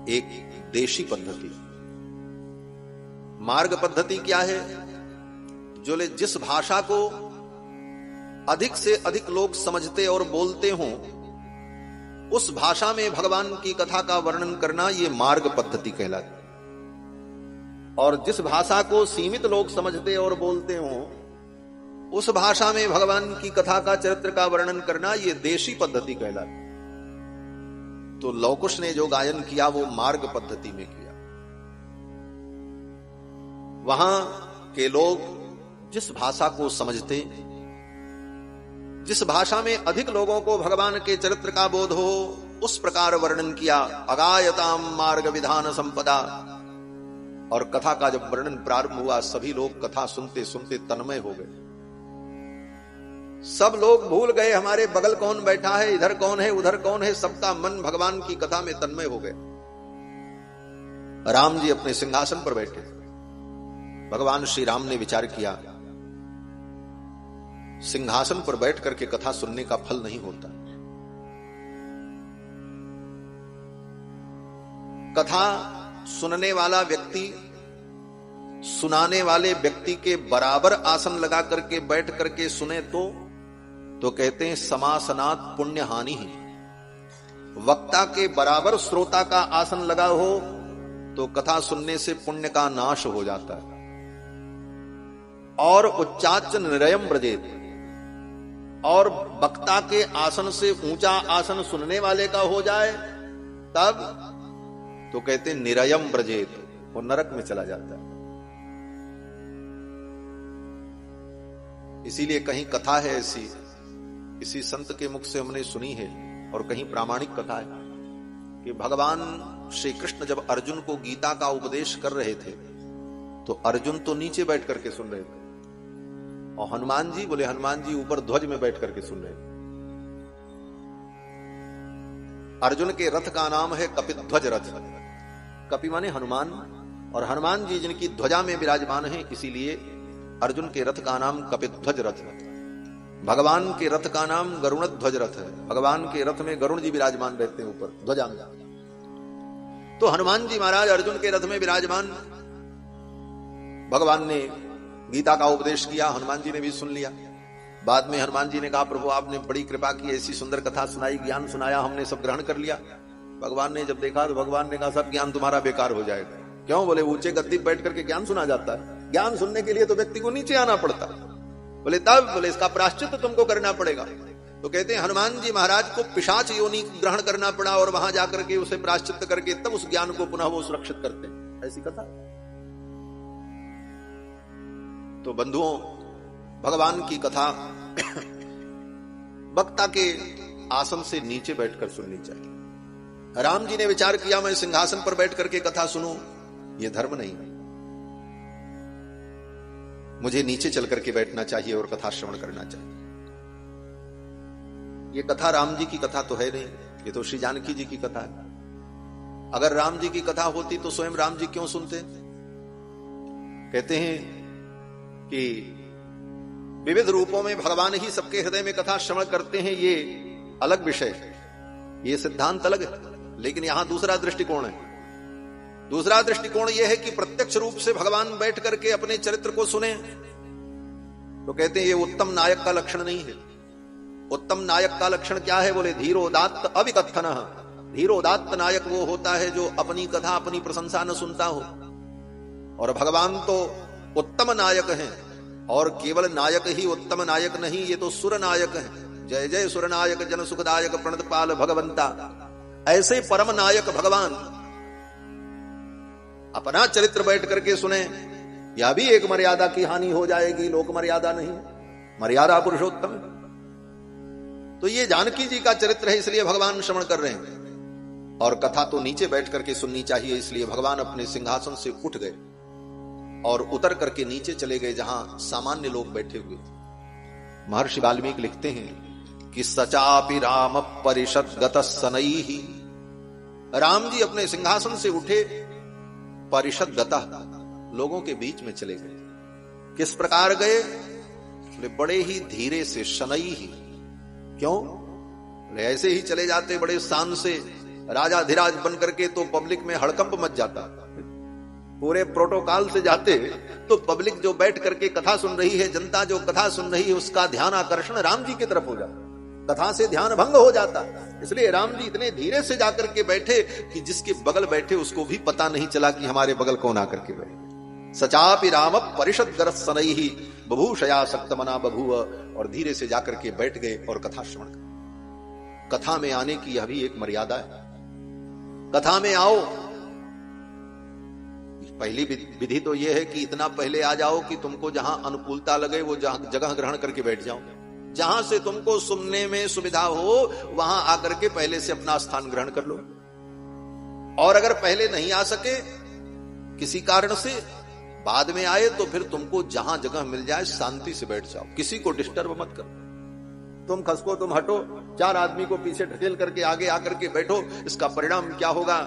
A: एक देशी पद्धति। मार्ग पद्धति क्या है? जो जिस भाषा को अधिक से अधिक लोग समझते और बोलते हों उस भाषा में भगवान की कथा का वर्णन करना, ये मार्ग पद्धति कहलाती है। और जिस भाषा को सीमित लोग समझते और बोलते हों उस भाषा में भगवान की कथा का चरित्र का वर्णन करना, ये देशी पद्धति कहलाती। तो लौकुश ने जो गायन किया वो मार्ग पद्धति में किया। वहां के लोग जिस भाषा को समझते, जिस भाषा में अधिक लोगों को भगवान के चरित्र का बोध हो, उस प्रकार वर्णन किया। अगायताम मार्ग विधान संपदा। और कथा का जब वर्णन प्रारंभ हुआ, सभी लोग कथा सुनते सुनते तन्मय हो गए। सब लोग भूल गए हमारे बगल कौन बैठा है, इधर कौन है, उधर कौन है। सबका मन भगवान की कथा में तन्मय हो गए। राम जी अपने सिंहासन पर बैठे, भगवान श्री राम ने विचार किया, सिंहासन पर बैठ करके कथा सुनने का फल नहीं होता। कथा सुनने वाला व्यक्ति सुनाने वाले व्यक्ति के बराबर आसन लगा करके बैठ करके सुने तो कहते हैं समासनात् पुण्य हानि ही। वक्ता के बराबर श्रोता का आसन लगा हो तो कथा सुनने से पुण्य का नाश हो जाता है। और उच्चाच निरयम ब्रजेत, और वक्ता के आसन से ऊंचा आसन सुनने वाले का हो जाए तब तो कहते निरयम ब्रजेत, वो नरक में चला जाता है। इसीलिए कहीं कथा है ऐसी, किसी संत के मुख से हमने सुनी है, और कहीं प्रामाणिक कथा है कि भगवान श्री कृष्ण जब अर्जुन को गीता का उपदेश कर रहे थे तो अर्जुन तो नीचे बैठ करके सुन रहे थे, और हनुमान जी ऊपर ध्वज में बैठ करके सुन रहे थे। अर्जुन के रथ का नाम है कपिध्वज रथ। कपि माने हनुमान, और हनुमान जी जिनकी ध्वजा में विराजमान है, इसीलिए अर्जुन के रथ का नाम कपिध्वज रथ है। भगवान के रथ का नाम गरुण ध्वज रथ है। भगवान के रथ में गरुण जी विराजमान रहते हैं ऊपर ध्वजा में। तो हनुमान जी महाराज अर्जुन के रथ में विराजमान, भगवान ने गीता का उपदेश किया, हनुमान जी ने भी सुन लिया। बाद में हनुमान जी ने कहा, प्रभु आपने बड़ी कृपा की, ऐसी सुंदर कथा सुनाई, ज्ञान सुनाया, हमने सब ग्रहण कर लिया। भगवान ने जब देखा तो भगवान ने कहा, सब ज्ञान तुम्हारा बेकार हो जाएगा। क्यों? बोले ऊंचे गद्दी बैठ करके ज्ञान सुना जाता है, ज्ञान सुनने के लिए तो व्यक्ति को नीचे आना पड़ता। बोले तब? बोले इसका प्रायश्चित तो तुमको करना पड़ेगा। तो कहते हैं हनुमान जी महाराज को पिशाच योनि ग्रहण करना पड़ा, और वहां जाकर के उसे प्रायश्चित करके तब उस ज्ञान को पुनः वो सुरक्षित करते हैं। ऐसी कथा। तो बंधुओं, भगवान की कथा वक्ता के आसन से नीचे बैठकर सुननी चाहिए। राम जी ने विचार किया, मैं सिंहासन पर बैठ करके कथा सुनूं, यह धर्म नहीं है, मुझे नीचे चल करके बैठना चाहिए और कथा श्रवण करना चाहिए। ये कथा राम जी की कथा तो है नहीं, ये तो श्री जानकी जी की कथा है। अगर राम जी की कथा होती तो स्वयं राम जी क्यों सुनते? कहते हैं कि विविध रूपों में भगवान ही सबके हृदय में कथा श्रवण करते हैं, ये अलग विषय है, ये सिद्धांत अलग है। लेकिन यहां दूसरा दृष्टिकोण है। दूसरा दृष्टिकोण यह है कि प्रत्यक्ष रूप से भगवान बैठ करके अपने चरित्र को सुने। तो कहते हैं ये उत्तम नायक का लक्षण नहीं है। उत्तम नायक का लक्षण क्या है? बोले धीरोदात्त अविकथन। धीरोदात्त नायक वो होता है जो अपनी कथा, अपनी प्रशंसा न सुनता हो। और भगवान तो उत्तम नायक हैं, और केवल नायक ही उत्तम नायक नहीं, ये तो सुर नायक है। जय जय सुर नायक जन सुखदायक प्रणत पाल भगवंता। ऐसे परम नायक भगवान अपना चरित्र बैठ करके सुने, यह भी एक मर्यादा की हानि हो जाएगी। लोक मर्यादा नहीं, मर्यादा पुरुषोत्तम। तो ये जानकी जी का चरित्र है, इसलिए भगवान श्रवण कर रहे हैं। और कथा तो नीचे बैठ करके सुननी चाहिए, इसलिए भगवान अपने सिंहासन से उठ गए और उतर करके नीचे चले गए जहां सामान्य लोग बैठे हुए थे। महर्षि वाल्मीकि लिखते हैं कि सचापि राम परिषद गत सनई। राम जी अपने सिंहासन से उठे, परिषद गता, लोगों के बीच में चले गए। किस प्रकार गए? बड़े ही धीरे से, शनई ही। क्यों? ऐसे ही चले जाते बड़े शान से, राजा धीराज बन करके, तो पब्लिक में हड़कंप मच जाता। पूरे प्रोटोकॉल से जाते तो पब्लिक जो बैठ करके कथा सुन रही है, जनता जो कथा सुन रही है, उसका ध्यान आकर्षण राम जी की तरफ हो जाता, कथा से ध्यान भंग हो जाता। इसलिए राम जी इतने धीरे से जाकर के बैठे कि जिसके बगल बैठे उसको भी पता नहीं चला कि हमारे बगल कौन आकर के बैठे। सचापि राम परिषद गरत सनई बभूषया सक्तमना बभूव। और धीरे से जाकर के बैठ गए और कथा श्रवण कर। कथा में आने की यह भी एक मर्यादा है। कथा में आओ, पहली विधि तो यह है कि इतना पहले आ जाओ कि तुमको जहां अनुकूलता लगे वो जगह ग्रहण करके बैठ जाओ। जहां से तुमको सुनने में सुविधा हो वहां आकर के पहले से अपना स्थान ग्रहण कर लो। और अगर पहले नहीं आ सके किसी कारण से, बाद में आए, तो फिर तुमको जहां जगह मिल जाए शांति से बैठ जाओ, किसी को डिस्टर्ब मत करो। तुम खसको, तुम हटो, चार आदमी को पीछे ढकेल करके आगे आकर के बैठो, इसका परिणाम क्या होगा?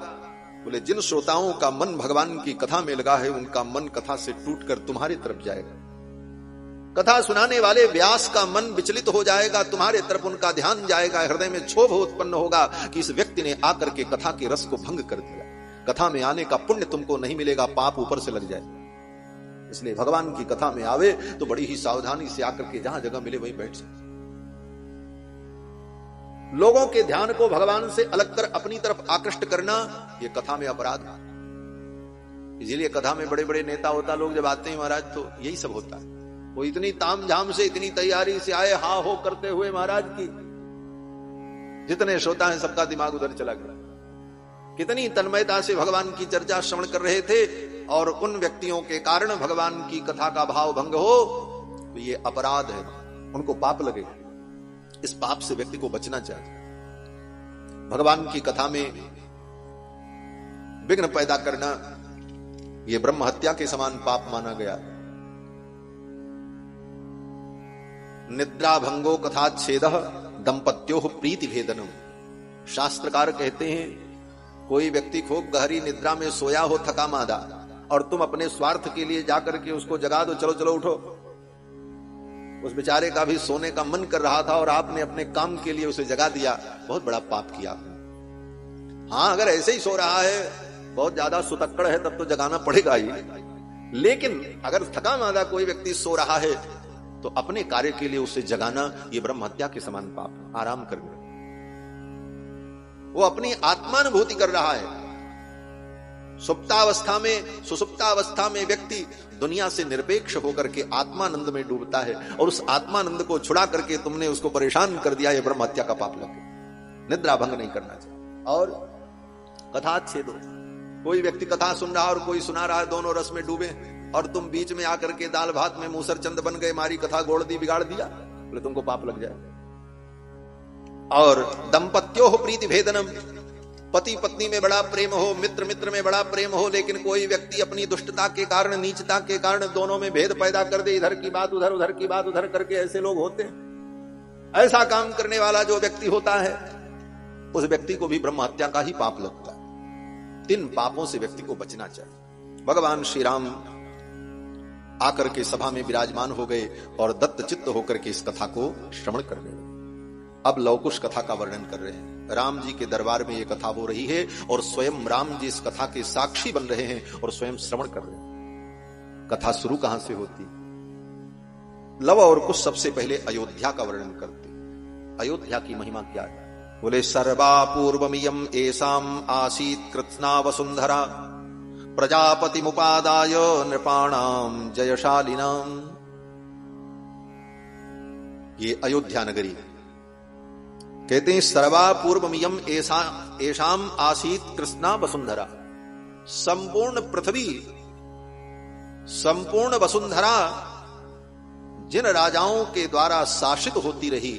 A: बोले जिन श्रोताओं का मन भगवान की कथा में लगा है उनका मन कथा से टूटकर तुम्हारे तरफ जाएगा। कथा सुनाने वाले व्यास का मन विचलित हो जाएगा, तुम्हारे तरफ उनका ध्यान जाएगा, हृदय में क्षोभ उत्पन्न होगा कि इस व्यक्ति ने आकर के कथा के रस को भंग कर दिया। कथा में आने का पुण्य तुमको नहीं मिलेगा, पाप ऊपर से लग जाए। इसलिए भगवान की कथा में आवे तो बड़ी ही सावधानी से आकर के जहां जगह मिले वहीं बैठ जाए। लोगों के ध्यान को भगवान से अलग कर अपनी तरफ आकृष्ट करना यह कथा में अपराध है। इसीलिए कथा में बड़े बड़े नेता होता लोग जब आते हैं महाराज तो यही सब होता है। वो इतनी तामझाम से इतनी तैयारी से आए, हा हो करते हुए महाराज की, जितने श्रोता हैं सबका दिमाग उधर चला गया। कितनी तन्मयता से भगवान की चर्चा श्रवण कर रहे थे और उन व्यक्तियों के कारण भगवान की कथा का भाव भंग हो तो ये अपराध है, उनको पाप लगे। इस पाप से व्यक्ति को बचना चाहिए। भगवान की कथा में विघ्न पैदा करना यह ब्रह्म हत्या के समान पाप माना गया। निद्रा भंगो कथाच्छेदः दंपत्यो प्रीति भेदनम। शास्त्रकार कहते हैं कोई व्यक्ति खूब गहरी निद्रा में सोया हो थका मादा और तुम अपने स्वार्थ के लिए जाकर के उसको जगा दो, चलो चलो उठो। उस बेचारे का भी सोने का मन कर रहा था और आपने अपने काम के लिए उसे जगा दिया, बहुत बड़ा पाप किया। हां, अगर ऐसे ही सो रहा है, बहुत ज्यादा सुतक्कड़ है, तब तो जगाना पड़ेगा ही। लेकिन अगर थका मादा कोई व्यक्ति सो रहा है तो अपने कार्य के लिए उसे जगाना यह ब्रह्म हत्या के समान पाप है। आराम करना, वो अपनी आत्मानुभूति कर रहा है। सुप्तावस्था में, सुसुप्तावस्था में व्यक्ति दुनिया से निरपेक्ष होकर के आत्मानंद में डूबता है और उस आत्मानंद को छुड़ा करके तुमने उसको परेशान कर दिया, यह ब्रह्म हत्या का पाप लगे। निद्रा भंग नहीं करना चाहिए। और कथाच्छेदो, कोई व्यक्ति कथा सुन रहा और कोई सुना रहा है, दोनों रस में डूबे और तुम बीच में आकर के दाल भात में मूसर चंद बन गए, मारी कथा गोड़ दी, बिगाड़ दिया, बोले तुमको पाप लग जाए। और दंपत्यो प्रीति भेदनम, पति पत्नी में बड़ा प्रेम हो, मित्र मित्र में बड़ा प्रेम हो, लेकिन कोई व्यक्ति अपनी दुष्टता के कारण, नीचता के कारण दोनों में भेद पैदा कर दे, इधर की बात उधर, उधर की बात उधर करके, ऐसे लोग होते हैं। ऐसा काम करने वाला जो व्यक्ति होता है उस व्यक्ति को भी ब्रह्म हत्या का ही पाप लगता है। 3 पापों से व्यक्ति को बचना चाहिए। भगवान श्री राम आकर के सभा में विराजमान हो गए और दत्त चित्त होकर के इस कथा को श्रवण कर रहे। अब लवकुश कथा का वर्णन कर रहे हैं। राम जी के दरबार में यह कथा हो रही है और स्वयं राम जी इस कथा के साक्षी बन रहे हैं और स्वयं श्रवण कर रहे हैं। कथा शुरू कहां से होती? लव और कुश सबसे पहले अयोध्या का वर्णन करते। अयोध्या की महिमा क्या है? बोले सर्वा पूर्वमियम एसाम आसीत कृत्स्ना वसुंधरा प्रजापति मुपादाय नृपाणाम जयशालिनाम। ये अयोध्या नगरी कहते हैं सर्वा पूर्वमियम एशाम आसीत कृत्स्ना वसुंधरा। संपूर्ण पृथ्वी, संपूर्ण वसुंधरा जिन राजाओं के द्वारा शासित होती रही,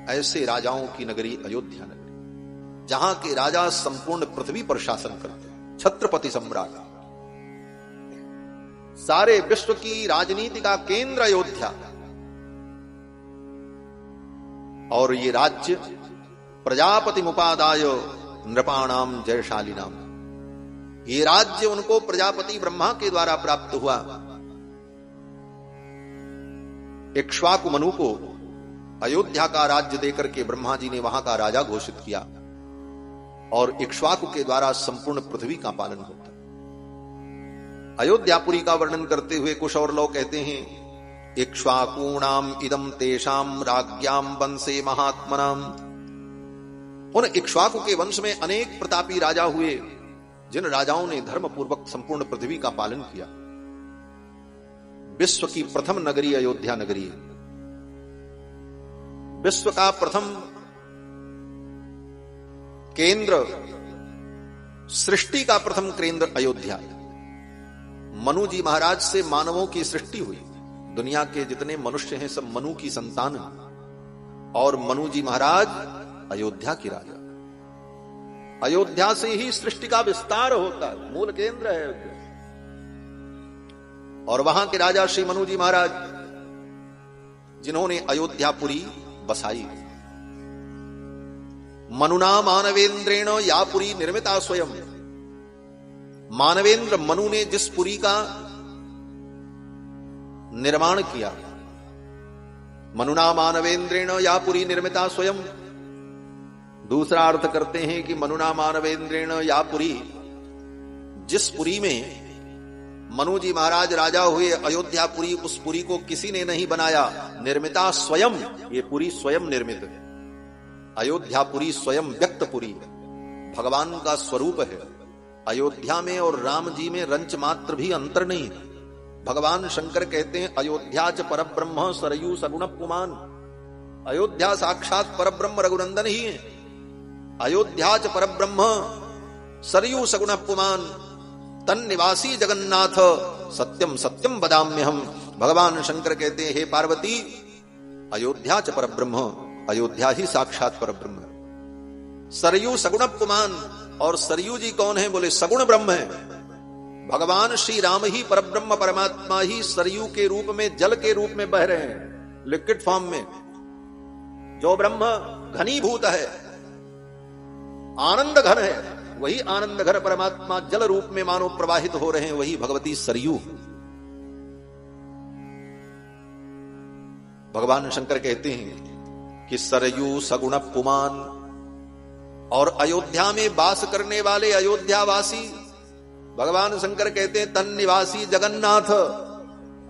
A: ऐसे राजाओं की नगरी अयोध्या नगरी, जहां के राजा संपूर्ण पृथ्वी पर शासन करते, छत्रपति सम्राट, सारे विश्व की राजनीति का केंद्र अयोध्या। और ये राज्य प्रजापति मुपादाय नृपाणाम जयशालिनाम, ये राज्य उनको प्रजापति ब्रह्मा के द्वारा प्राप्त हुआ। इक्ष्वाकु मनु को अयोध्या का राज्य देकर के ब्रह्मा जी ने वहां का राजा घोषित किया और इक्ष्वाकु के द्वारा संपूर्ण पृथ्वी का पालन होता। अयोध्यापुरी का वर्णन करते हुए कुछ और लोग कहते हैं इक्ष्वाकूणाम इदम तेषाम राज्ञाम वंशे महात्मनाम। उन इक्ष्वाकु के वंश में अनेक प्रतापी राजा हुए, जिन राजाओं ने धर्म पूर्वक संपूर्ण पृथ्वी का पालन किया। विश्व की प्रथम नगरी अयोध्या नगरी है। विश्व का प्रथम केंद्र, सृष्टि का प्रथम केंद्र अयोध्या। मनु जी महाराज से मानवों की सृष्टि हुई। दुनिया के जितने मनुष्य हैं सब मनु की संतान हैं और मनु जी महाराज अयोध्या के राजा। अयोध्या से ही सृष्टि का विस्तार होता है, मूल केंद्र है अयोध्या। और वहां के राजा श्री मनु जी महाराज, जिन्होंने अयोध्यापुरी बसाई। मनुना मानवेंद्रेण या पुरी निर्मिता स्वयं। मानवेंद्र मनु ने जिस पुरी का निर्माण किया, मनुना मानवेंद्रेण या पुरी निर्मिता स्वयं। दूसरा अर्थ करते हैं कि मनुना मानवेंद्रेण या पुरी, जिस पुरी में मनु जी महाराज राजा हुए अयोध्यापुरी, उस पुरी को किसी ने नहीं बनाया, निर्मिता स्वयं। ये पुरी स्वयं निर्मित है। अयोध्यापुरी स्वयं व्यक्त पुरी है, भगवान का स्वरूप है। अयोध्या में और राम जी में रंच मात्र भी अंतर नहीं है। भगवान शंकर कहते हैं अयोध्या च परब्रह्म सरयू सगुण पुमान। अयोध्या साक्षात परब्रह्म रघुनंदन ही है। अयोध्या च परब्रह्म सरयू सगुण पुमान तन निवासी जगन्नाथ सत्यम सत्यम बदाम्यहम। भगवान शंकर कहते हैं हे पार्वती, अयोध्या च परब्रह्म, अयोध्या ही साक्षात परब्रह्म है। सरयू सगुण पुमान, और सरयू जी कौन है? बोले सगुण ब्रह्म है। भगवान श्री राम ही परब्रह्म परमात्मा ही सरयू के रूप में, जल के रूप में बह रहे हैं, लिक्विड फॉर्म में। जो ब्रह्म घनीभूत है, आनंद घन है, वही आनंद घन परमात्मा जल रूप में मानो प्रवाहित हो रहे हैं, वही भगवती सरयू। भगवान शंकर कहते हैं कि सरयू सगुण पुमान, और अयोध्या में वास करने वाले अयोध्यावासी, भगवान शंकर कहते हैं तन निवासी जगन्नाथ।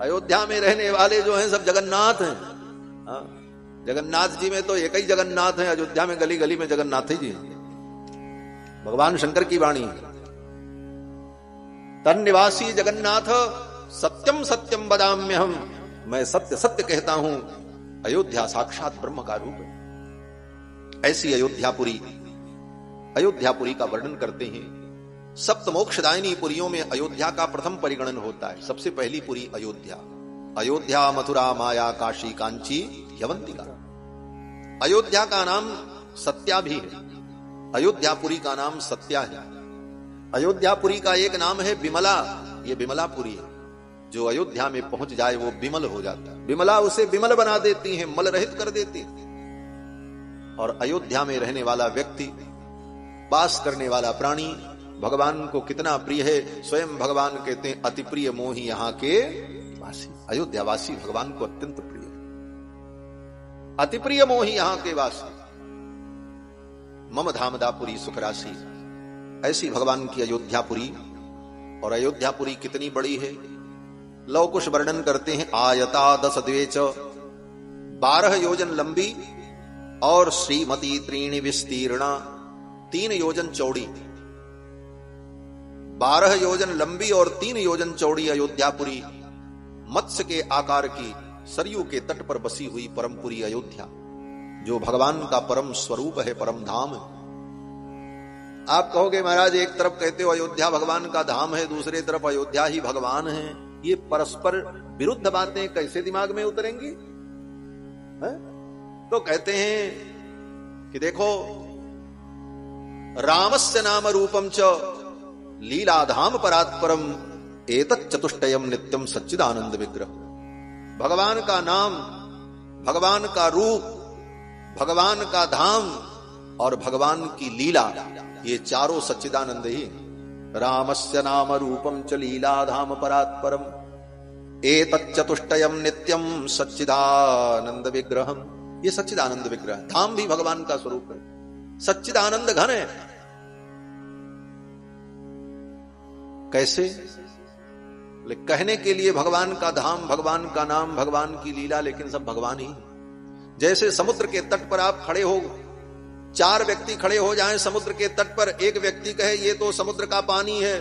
A: अयोध्या में रहने वाले जो हैं सब जगन्नाथ हैं। जगन्नाथ जी में तो एक ही जगन्नाथ है, अयोध्या में गली गली में जगन्नाथ जी। भगवान शंकर की वाणी, तन निवासी जगन्नाथ सत्यम सत्यम बदाम्यहम। मैं सत्य सत्य कहता हूं, अयोध्या साक्षात ब्रह्म का रूप है। ऐसी अयोध्यापुरी, अयोध्यापुरी का वर्णन करते हैं। सप्त मोक्षदायिनी पुरियों में अयोध्या का प्रथम परिगणन होता है। सबसे पहली पुरी अयोध्या। अयोध्या मथुरा माया काशी कांची यवंतिका। अयोध्या का नाम सत्या भी है, अयोध्यापुरी का नाम सत्या है। अयोध्यापुरी का एक नाम है बिमला, ये बिमलापुरी है। जो अयोध्या में पहुंच जाए वो बिमल हो जाता है। बिमला उसे बिमल बना देती है, मल रहित कर देती है। और अयोध्या में रहने वाला व्यक्ति, वास करने वाला प्राणी भगवान को कितना प्रिय है। स्वयं भगवान कहते हैं अति प्रिय मोही यहाँ के वासी। अयोध्यावासी भगवान को अत्यंत प्रिय है। अति प्रिय मोही यहाँ के वासी, मम धामदापुरी सुखराशि। ऐसी भगवान की अयोध्यापुरी। और अयोध्यापुरी कितनी बड़ी है, लव कुश वर्णन करते हैं। आयता 10 द्वेच 12 योजन लंबी और श्रीमती त्रीणि विस्तीर्णा 3 योजन चौड़ी। 12 योजन लंबी और 3 योजन चौड़ी अयोध्यापुरी, मत्स्य के आकार की सरयू के तट पर बसी हुई परमपुरी अयोध्या, जो भगवान का परम स्वरूप है, परम धाम है। आप कहोगे महाराज एक तरफ कहते हो अयोध्या भगवान का धाम है, दूसरे तरफ अयोध्या ही भगवान है, ये परस्पर विरुद्ध बातें कैसे दिमाग में उतरेंगी? है? तो कहते हैं कि देखो, रामस्य नाम रूपम च लीलाधाम परात्परम एतत् चतुष्टयम नित्यम सच्चिदानंद विग्रह। भगवान का नाम, भगवान का रूप, भगवान का धाम और भगवान की लीला, ये चारों सच्चिदानंद ही। रामस्य नाम रूपम च लीलाधाम परात्परम एतत् चतुष्टयम नित्यम सच्चिदानंद विग्रहम। ये सच्चिदानंद विग्रह, धाम भी भगवान का स्वरूप है, सच्चिदानंद घन है। कैसे? कहने के लिए भगवान का धाम, भगवान का नाम, भगवान की लीला, लेकिन सब भगवान ही। जैसे समुद्र के तट पर आप खड़े हो, 4 व्यक्ति खड़े हो जाएं समुद्र के तट पर, एक व्यक्ति कहे ये तो समुद्र का पानी है,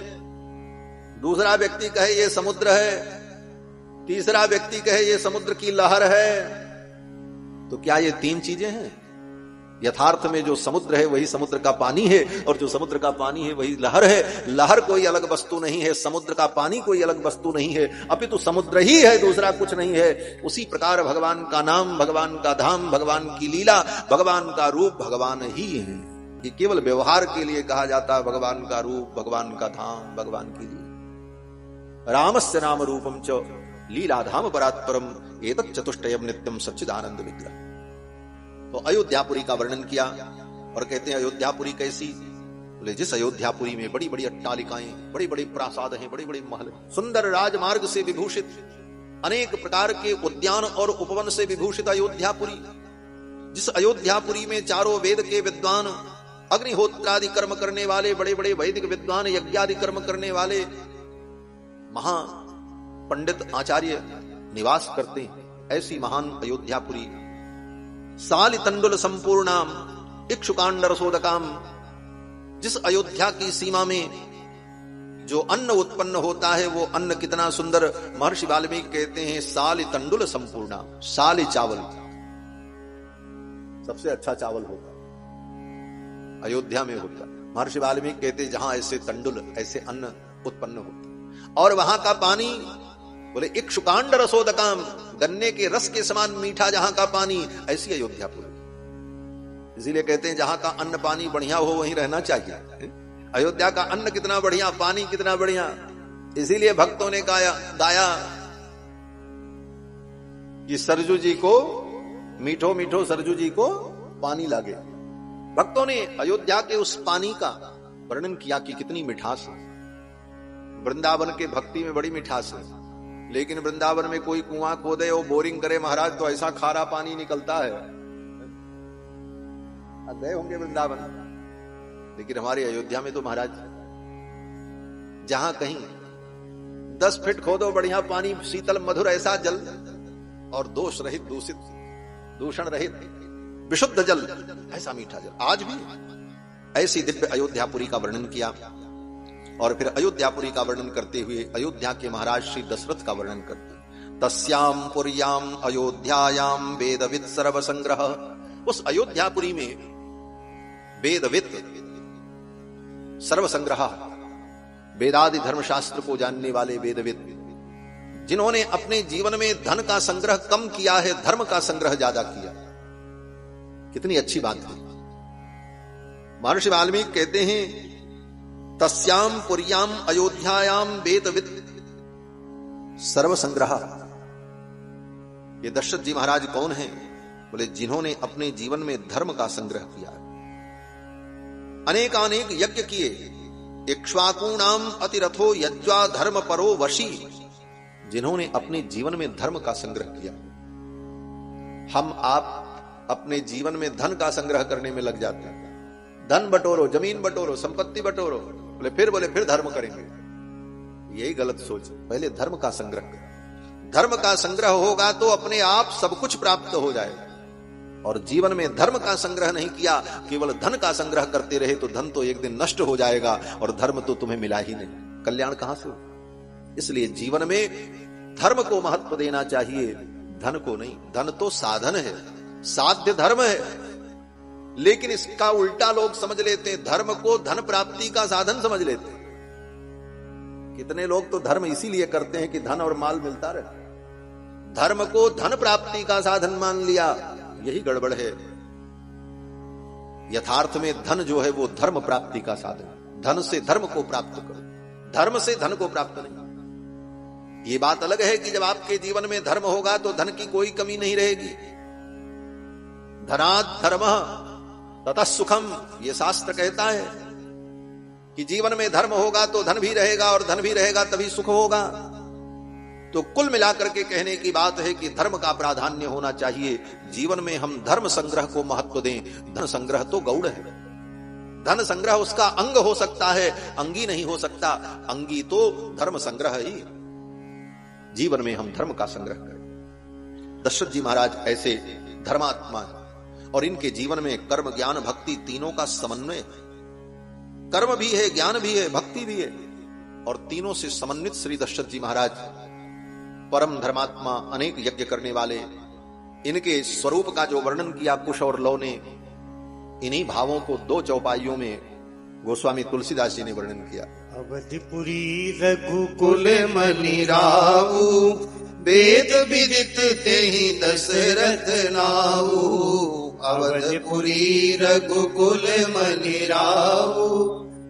A: दूसरा व्यक्ति कहे ये समुद्र है, तीसरा व्यक्ति कहे ये समुद्र की लहर है, तो क्या ये 3 चीजें हैं? यथार्थ में जो समुद्र है वही समुद्र का पानी है, और जो समुद्र का पानी है वही लहर है। लहर कोई अलग वस्तु नहीं है, समुद्र का पानी कोई अलग वस्तु नहीं है, अपितु समुद्र ही है, दूसरा कुछ नहीं है। उसी प्रकार भगवान का नाम, भगवान का धाम, भगवान की लीला, भगवान का रूप भगवान ही है। ये केवल व्यवहार के लिए कहा जाता है भगवान का रूप, भगवान का धाम, भगवान की लीला। रामस्य नाम रूपम च लीलाधाम परात्परम एतत् चतुष्टयम नित्यम सच्चिदानंद विग्रह। तो अयोध्यापुरी का वर्णन किया। और कहते हैं अयोध्यापुरी कैसी? बोले जिस अयोध्यापुरी में बड़ी बड़ी अट्टालिकाएं, बड़ी बड़ी प्रासाद हैं, बड़ी बड़ी महल, सुंदर राजमार्ग से विभूषित, अनेक प्रकार के उद्यान और उपवन से विभूषित अयोध्यापुरी, जिस अयोध्यापुरी में चारों वेद के विद्वान, अग्निहोत्रादि कर्म करने वाले, बड़े बड़े वैदिक विद्वान, यज्ञादि कर्म करने वाले महा पंडित आचार्य निवास करते हैं, ऐसी महान अयोध्यापुरी, साली तंडुल संपूर्णाम इक्षुकांड रसोदकाम, जिस अयोध्या की सीमा में जो अन्न उत्पन्न होता है वो अन्न कितना सुंदर, महर्षि वाल्मीकि कहते हैं साली तंडुल संपूर्णा, साली चावल सबसे अच्छा चावल होता अयोध्या में होता। महर्षि वाल्मीकि कहते जहां ऐसे तंडुल, ऐसे अन्न उत्पन्न होता। और वहां का पानी, बोले इक्षुकांड रसोदकाम, गन्ने के रस के समान मीठा जहां का पानी, ऐसी अयोध्यापुरी। इसीलिए कहते हैं जहां का अन्न पानी बढ़िया हो वहीं रहना चाहिए। अयोध्या का अन्न कितना बढ़िया, पानी कितना बढ़िया। इसीलिए भक्तों ने गाया कि सरजू जी को मीठो मीठो, सरजू जी को पानी लागे। भक्तों ने अयोध्या के उस पानी का वर्णन किया कि कितनी मिठास है। वृंदावन के भक्ति में बड़ी मिठास है, लेकिन वृंदावन में कोई कुआं खोदे और बोरिंग करे महाराज तो ऐसा खारा पानी निकलता है। गए होंगे वृंदावन, लेकिन हमारे अयोध्या में तो महाराज जहां कहीं 10 फीट खोदो बढ़िया पानी, शीतल मधुर ऐसा जल, और दोष रहित, दूषित, दूषण रहित, विशुद्ध जल, ऐसा मीठा जल। आज भी ऐसी दिव्य अयोध्यापुरी का वर्णन किया। और फिर अयोध्यापुरी का वर्णन करते हुए अयोध्या के महाराज श्री दशरथ का वर्णन करते, तस्याम पुर्याम अयोध्यायाम वेदविद सर्व संग्रह। उस अयोध्यापुरी में वेदविद सर्व संग्रह, वेदादि धर्मशास्त्र को जानने वाले वेदविद, जिन्होंने अपने जीवन में धन का संग्रह कम किया है, धर्म का संग्रह ज्यादा किया। कितनी अच्छी बात है। महर्षि वाल्मीकि कहते हैं तस्याम पुर्याम अयोध्यायाम वेदविद सर्व संग्रह। ये दशरथ जी महाराज कौन हैं? बोले जिन्होंने अपने जीवन में धर्म का संग्रह किया, अनेकानेक यज्ञ किए। इक्ष्वाकूणाम अतिरथो यज्वा धर्म परो वशी, जिन्होंने अपने जीवन में धर्म का संग्रह किया। हम आप अपने जीवन में धन का संग्रह करने में लग जाते हैं। धन बटोरो, जमीन बटोरो, संपत्ति बटोरो, बोले फिर धर्म करेंगे। यही गलत सोच। पहले धर्म का संग्रह करें। धर्म का संग्रह होगा तो अपने आप सब कुछ प्राप्त हो जाएगा। और जीवन में धर्म का संग्रह नहीं किया, केवल धन का संग्रह करते रहे तो धन तो एक दिन नष्ट हो जाएगा और धर्म तो तुम्हें मिला ही नहीं, कल्याण कहां से। इसलिए जीवन में धर्म को महत्व देना चाहिए, धन को नहीं। धन तो साधन है, साध्य धर्म है, लेकिन इसका उल्टा लोग समझ लेते हैं। धर्म को धन प्राप्ति का साधन समझ लेते हैं। कितने लोग तो धर्म इसीलिए करते हैं कि धन और माल मिलता रहे। धर्म को धन प्राप्ति का साधन मान लिया, यही गड़बड़ है। यथार्थ में धन जो है वो धर्म प्राप्ति का साधन। धन से धर्म को प्राप्त करो, धर्म से धन को प्राप्त नहीं। ये बात अलग है कि जब आपके जीवन में धर्म होगा तो धन की कोई कमी नहीं रहेगी। धनात् धर्मः ततः सुखम, ये शास्त्र कहता है कि जीवन में धर्म होगा तो धन भी रहेगा, और धन भी रहेगा तभी सुख होगा। तो कुल मिलाकर के कहने की बात है कि धर्म का प्राधान्य होना चाहिए। जीवन में हम धर्म संग्रह को महत्व दें। धन संग्रह तो गौड़ है। धन संग्रह उसका अंग हो सकता है, अंगी नहीं हो सकता। अंगी तो धर्म संग्रह ही। जीवन में हम धर्म का संग्रह करें। दशरथ जी महाराज ऐसे धर्मात्मा है, और इनके जीवन में कर्म, ज्ञान, भक्ति तीनों का समन्वय। कर्म भी है, ज्ञान भी है, भक्ति भी है, और तीनों से समन्वित श्री दशरथ जी महाराज परम धर्मात्मा, अनेक यज्ञ करने वाले। इनके स्वरूप का जो वर्णन किया कुश और लौ ने, इन्हीं भावों को 2 चौपाइयों में गोस्वामी तुलसीदास जी ने वर्णन किया।
B: अवधिपुरी रघुकुल मनि राऊ, वेद विदित तेहि दशरथ नाऊ। अवधिपुरी रघुकुल मनि राऊ,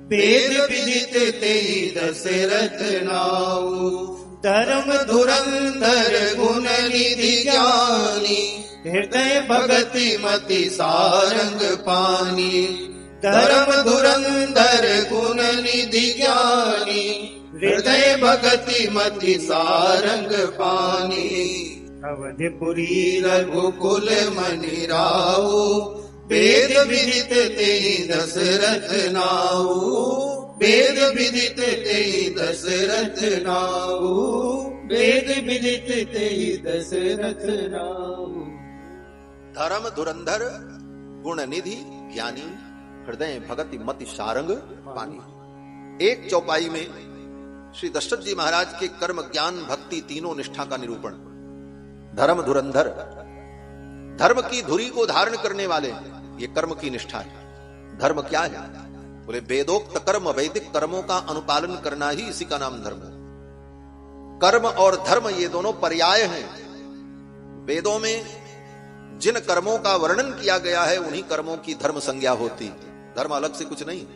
B: वेद विदित तेहि दशरथ नाऊ। धर्म धुरंधर गुण निधि ज्ञानी, हृदय भगति मति सारंग पानी, धर्म धुरंधर गुण निधि ज्ञानी, हृदय भगति मति सारंग पानी। अवधपुरी रघुकुल मनि राऊ, वेद विदित तेहि दशरथ नाऊ, वेद विदित तेहि दशरथ नाऊ, वेद विदित तेहि दशरथ नाऊ।
A: धर्म धुरंधर गुण निधि ज्ञानी, हृदय भगति मति सारंग पानी। एक चौपाई में श्री दशरथ जी महाराज के कर्म ज्ञान भक्ति तीनों निष्ठा का निरूपण। धर्म धुरंधर, धर्म की धुरी को धारण करने वाले, ये कर्म की निष्ठा है। धर्म क्या है? बोले वेदोक्त कर्म, वैदिक कर्मों का अनुपालन करना ही इसी का नाम धर्म है। कर्म और धर्म ये दोनों पर्याय हैं। वेदों में जिन कर्मों का वर्णन किया गया है उन्हीं कर्मों की धर्म संज्ञा होती। धर्म अलग से कुछ नहीं।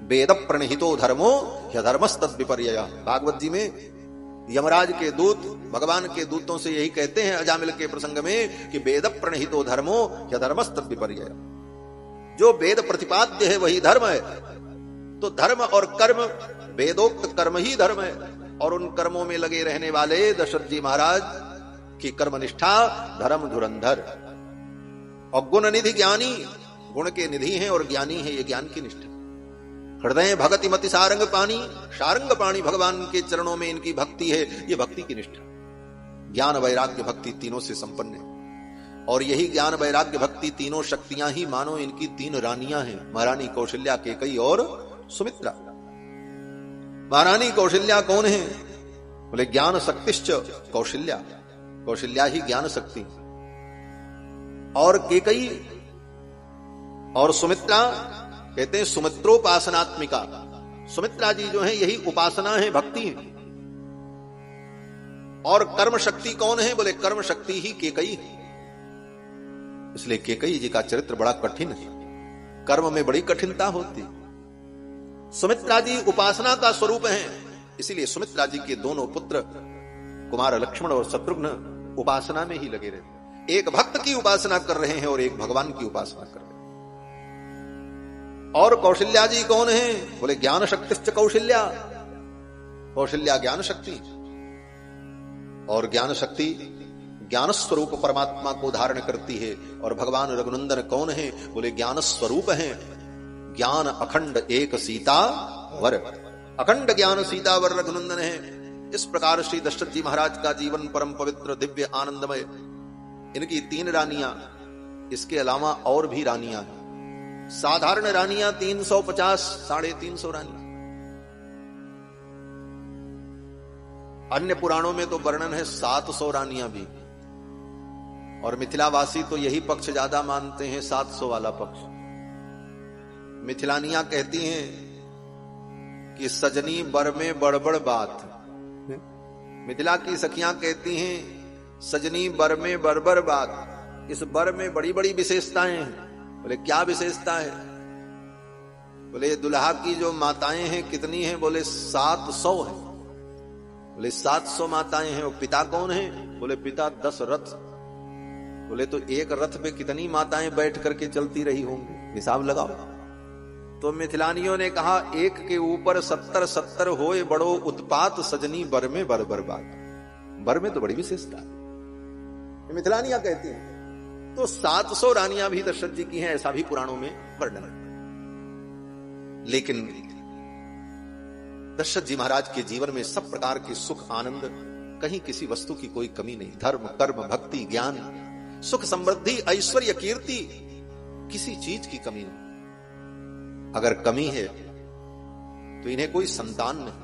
A: वेद प्रणहितो धर्मो ह्यधर्मस्तद विपर्ययः। भागवत जी में यमराज के दूत भगवान के दूतों से यही कहते हैं अजामिल के प्रसंग में कि वेद प्रणहितो धर्मो ह्यधर्मस्तद विपर्ययः। जो वेद प्रतिपाद्य है वही धर्म है। तो धर्म और कर्म, वेदोक्त कर्म ही धर्म है। और उन कर्मों में लगे रहने वाले दशरथ जी महाराज की कर्मनिष्ठा धर्म धुरंधर। और गुण निधि ज्ञानी, गुण के निधि हैं और ज्ञानी है, ये ज्ञान की निष्ठा। हृदय भगति मति सारंग पानी, सारंग पानी भगवान के चरणों में इनकी भक्ति है, ये भक्ति की निष्ठा। ज्ञान वैराग्य भक्ति तीनों से संपन्न है। और यही ज्ञान वैराग्य भक्ति तीनों शक्तियां ही मानो इनकी तीन रानियां हैं, महारानी कौशल्या, केकई और सुमित्रा। महारानी कौशल्या कौन है? बोले ज्ञान शक्तिश्च कौशल्या, कौशल्या ही ज्ञान शक्ति। और केकई और सुमित्रा कहते हैं सुमित्रोपासनात्मिका। सुमित्रा जी जो है यही उपासना है, भक्ति है। और कर्म शक्ति कौन है? बोले कर्म शक्ति ही केकई है। इसलिए केकई जी का चरित्र बड़ा कठिन है, कर्म में बड़ी कठिनता होती। सुमित्रा जी उपासना का स्वरूप है, इसीलिए सुमित्रा जी के दोनों पुत्र कुमार लक्ष्मण और शत्रुघ्न उपासना में ही लगे रहते। एक भक्त की उपासना कर रहे हैं और एक भगवान की उपासना कर रहे हैं। और कौशल्या जी कौन है? बोले ज्ञान शक्तिश्च कौशल्या, कौशल्या ज्ञान शक्ति। और ज्ञान शक्ति ज्ञान स्वरूप परमात्मा को धारण करती है। और भगवान रघुनंदन कौन है? बोले ज्ञान स्वरूप है। ज्ञान अखंड एक सीता वर, अखंड ज्ञान सीता वर रघुनंदन है। इस प्रकार श्री दशरथ जी महाराज का जीवन परम पवित्र दिव्य आनंदमय। इनकी तीन रानियां, इसके अलावा और भी रानियां हैं। साधारण रानियां 350, 350 रानियां। अन्य पुराणों में तो वर्णन है 700 रानियां भी। और मिथिलावासी तो यही पक्ष ज्यादा मानते हैं, 700 वाला पक्ष। मिथिलानियां कहती हैं कि सजनी बर में बड़बड़ बात। मिथिला की सखियां कहती हैं सजनी बर में बड़बड़ बात। इस बर में बड़ी बड़ी विशेषताएं हैं। बोले क्या विशेषता है? बोले दुल्हा की जो माताएं हैं कितनी हैं? बोले 700 हैं। बोले 700 माताएं हैं। और पिता कौन है? बोले पिता 10 रथ। बोले तो एक रथ पे कितनी माताएं बैठ करके चलती रही होंगी, हिसाब लगाओ। तो मिथिलानियों ने कहा एक के ऊपर 70 होए बड़ो उत्पात, सजनी बर में बरबर बात। बर में तो बड़ी विशेषता है, मिथिलानियां कहती हैं। तो 700 रानियां भी दशरथ जी की हैं, ऐसा भी पुराणों में वर्णन है। लेकिन दशरथ जी महाराज के जीवन में सब प्रकार के सुख आनंद, कहीं किसी वस्तु की कोई कमी नहीं। धर्म कर्म भक्ति ज्ञान, सुख समृद्धि ऐश्वर्य कीर्ति, किसी चीज की कमी नहीं। अगर कमी है तो इन्हें कोई संतान नहीं।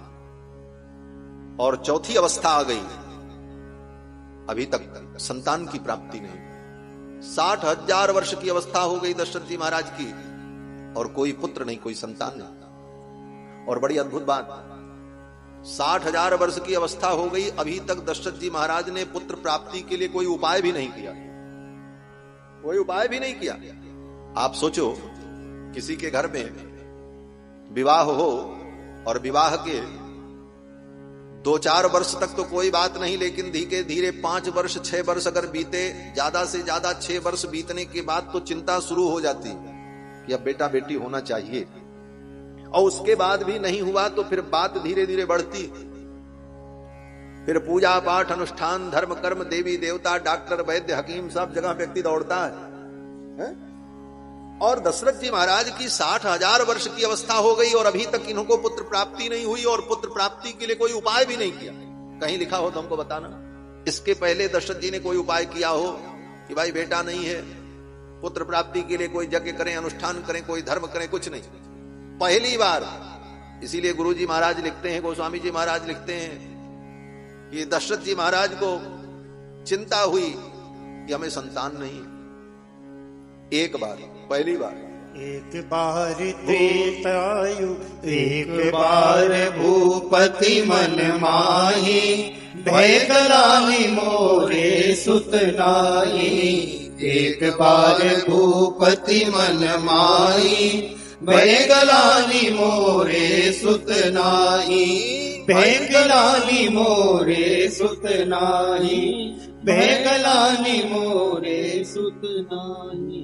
A: और चौथी अवस्था आ गई, अभी तक संतान की प्राप्ति नहीं। 60,000 वर्ष की अवस्था हो गई दशरथ जी महाराज की और कोई पुत्र नहीं, कोई संतान नहीं। और बड़ी अद्भुत बात, 60,000 वर्ष की अवस्था हो गई, अभी तक दशरथ जी महाराज ने पुत्र प्राप्ति के लिए कोई उपाय भी नहीं किया। कोई उपाय भी नहीं किया। आप सोचो किसी के घर में विवाह हो और विवाह के 2-4 वर्ष तक तो कोई बात नहीं, लेकिन धीरे धीरे 5 वर्ष 6 वर्ष अगर बीते, ज्यादा से ज्यादा 6 वर्ष बीतने के बाद तो चिंता शुरू हो जाती कि अब बेटा बेटी होना चाहिए। और उसके बाद भी नहीं हुआ तो फिर बात धीरे धीरे बढ़ती, फिर पूजा पाठ अनुष्ठान धर्म कर्म देवी देवता डॉक्टर वैद्य हकीम सब जगह व्यक्ति दौड़ता है? और दशरथ जी महाराज की 60,000 वर्ष की अवस्था हो गई और अभी तक इनको पुत्र प्राप्ति नहीं हुई, और पुत्र प्राप्ति के लिए कोई उपाय भी नहीं किया। कहीं लिखा हो तो हमको बताना, इसके पहले दशरथ जी ने कोई उपाय किया हो कि भाई बेटा नहीं है, पुत्र प्राप्ति के लिए कोई यज्ञ करें, अनुष्ठान करें, कोई धर्म करें, कुछ नहीं, पहली बार। इसीलिए गुरु जी महाराज लिखते हैं, गोस्वामी जी महाराज लिखते हैं कि दशरथ जी महाराज को चिंता हुई कि हमें संतान नहीं। एक बार, पहली बार,
B: एक बार त्रेतायु एक बार भूपति मन माही, भय गलानी मोरे सुत नाही। एक बार भूपति मन माही, भय गलानी मोरे सुत नाही। भय गलानी मोरे सुत नाही, भय गलानी मोरे सुत नाही।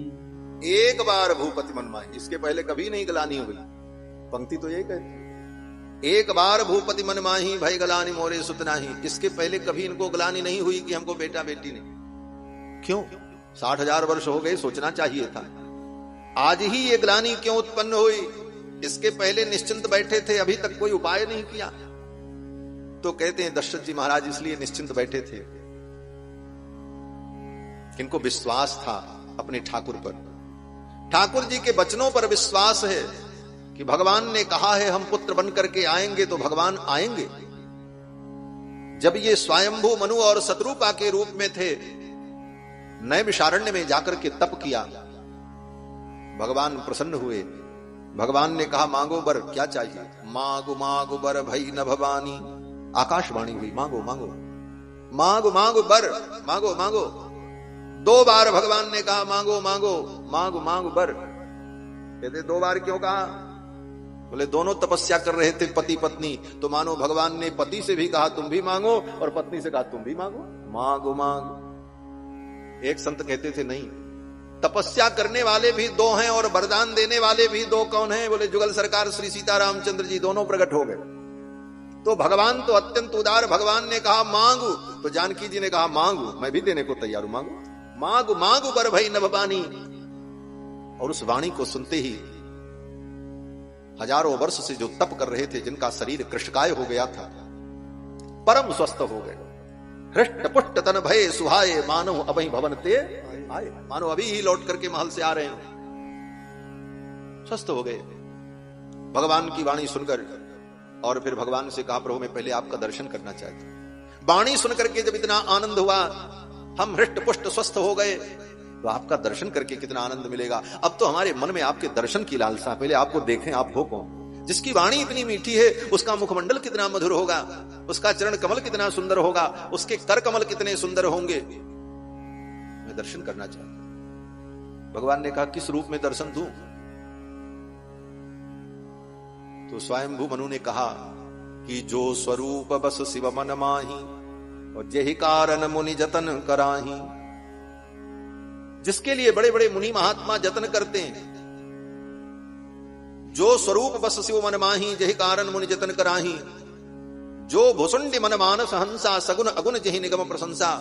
A: एक बार भूपति मन माही, इसके पहले कभी नहीं गलानी हो गई। पंक्ति तो यही कहती, एक बार भूपति मन माही, भय गलानी मोरे सुत नाही। इसके पहले कभी इनको गलानी नहीं हुई कि हमको बेटा बेटी नहीं। क्यों? 60,000 वर्ष हो गए, सोचना चाहिए था। आज ही ये ग्लानि क्यों उत्पन्न हुई? इसके पहले निश्चिंत बैठे थे, अभी तक कोई उपाय नहीं किया। तो कहते हैं दशरथ जी महाराज इसलिए निश्चिंत बैठे थे, इनको विश्वास था अपने ठाकुर पर, ठाकुर जी के वचनों पर विश्वास है कि भगवान ने कहा है हम पुत्र बन करके आएंगे तो भगवान आएंगे। जब ये स्वयंभू मनु और शत्रुपा के रूप में थे, नैमिषारण्य में जाकर के तप किया, भगवान प्रसन्न हुए। भगवान ने कहा मांगो वर, क्या चाहिए? मांगो मांगो वर भई न भवानी। आकाशवाणी हुई, मांगो मांगो मांगो मांगो वर, मांगो मांगो। 2 बार भगवान ने कहा मांगो मांगो मांगो मांगो वर। कहते 2 बार क्यों कहा? बोले दोनों तपस्या कर रहे थे पति पत्नी, तो मानो भगवान ने पति से भी कहा तुम भी मांगो और पत्नी से कहा तुम भी मांगो, मांगो मांगो। एक संत कहते थे नहीं, तपस्या करने वाले भी 2 हैं और वरदान देने वाले भी 2। कौन है? बोले जुगल सरकार श्री सीतारामचंद्र जी, दोनों प्रकट हो गए। तो भगवान तो अत्यंत उदार, भगवान ने कहा मांगू, तो जानकी जी ने कहा मांगू, मैं भी देने को तैयार हूं, मांगू मांगू मांगू बर भई न भवानी। और उस वाणी को सुनते ही हजारों वर्ष से जो तप कर रहे थे, जिनका शरीर कृष्णकाय हो गया था, परम स्वस्थ हो गए। हृष्ट पुष्ट तन भय सुहाए, मानो अबहि भवन ते आए। मानो अभी ही लौट करके महल से आ रहे हो, स्वस्थ हो गए भगवान की वाणी सुनकर। और फिर भगवान से कहा प्रभु मैं पहले आपका दर्शन करना चाहता हूं। वाणी सुनकर के जब इतना आनंद हुआ, हम हृष्ट पुष्ट स्वस्थ हो गए, तो आपका दर्शन करके कितना आनंद मिलेगा। अब तो हमारे मन में आपके दर्शन की लालसा, पहले आपको देखें, आप हो कौन? जिसकी वाणी इतनी मीठी है, उसका मुखमंडल कितना मधुर होगा, उसका चरण कमल कितना सुंदर होगा, उसके कर कमल कितने सुंदर होंगे। मैं दर्शन करना चाहता हूं। भगवान ने कहा किस रूप में दर्शन दूं? तो स्वयंभू मनु ने कहा कि जो स्वरूप बस शिव मन माही, और जेहि कारण मुनि जतन कराही। जिसके लिए बड़े बड़े मुनि महात्मा जतन करते हैं, जो स्वरूप बस शिव मन माही, जेहि कारण मुनि जतन कराही। जो भुसुंडि मन मानस हंसा, सगुन अगुन जेहि निगम प्रशंसा।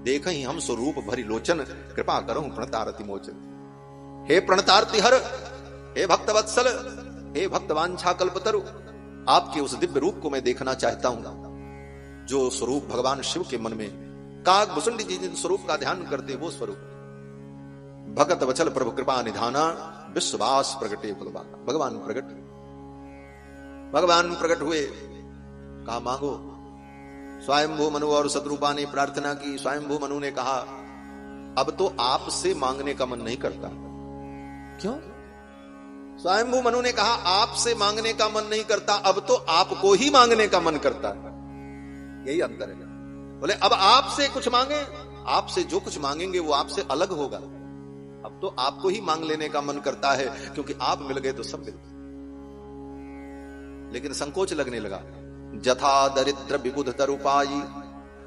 A: देखहि हम स्वरूप भरी लोचन, कृपा करहु प्रणतारति मोचन। हे प्रणतारति हर, हे भक्त वत्सल, हे भक्त वांछा कल्पतरु, आपके उस दिव्य रूप को मैं देखना चाहता हूं, जो स्वरूप भगवान शिव के मन में, काग भुसुंडी जी जिन स्वरूप का ध्यान करते वो स्वरूप। भगत वचल प्रभु कृपा निधाना, विश्वास प्रगटे भगवान। भगवान प्रकट हुए, कहा मांगो। स्वयंभू मनु और शत्रुपा ने प्रार्थना की। स्वयंभू मनु ने कहा अब तो आपसे मांगने का मन नहीं करता। क्यों? स्वयंभू मनु ने कहा आपसे मांगने का मन नहीं करता, अब तो आपको ही मांगने का मन करता है। यही अंतर है। बोले अब आपसे कुछ मांगे, आपसे जो कुछ मांगेंगे वो आपसे अलग होगा। अब तो आपको ही मांग लेने का मन करता है, क्योंकि आप मिल गए तो सब मिल गए। लेकिन संकोच लगने लगा, जथा दरिद्र विबुध तरुपाई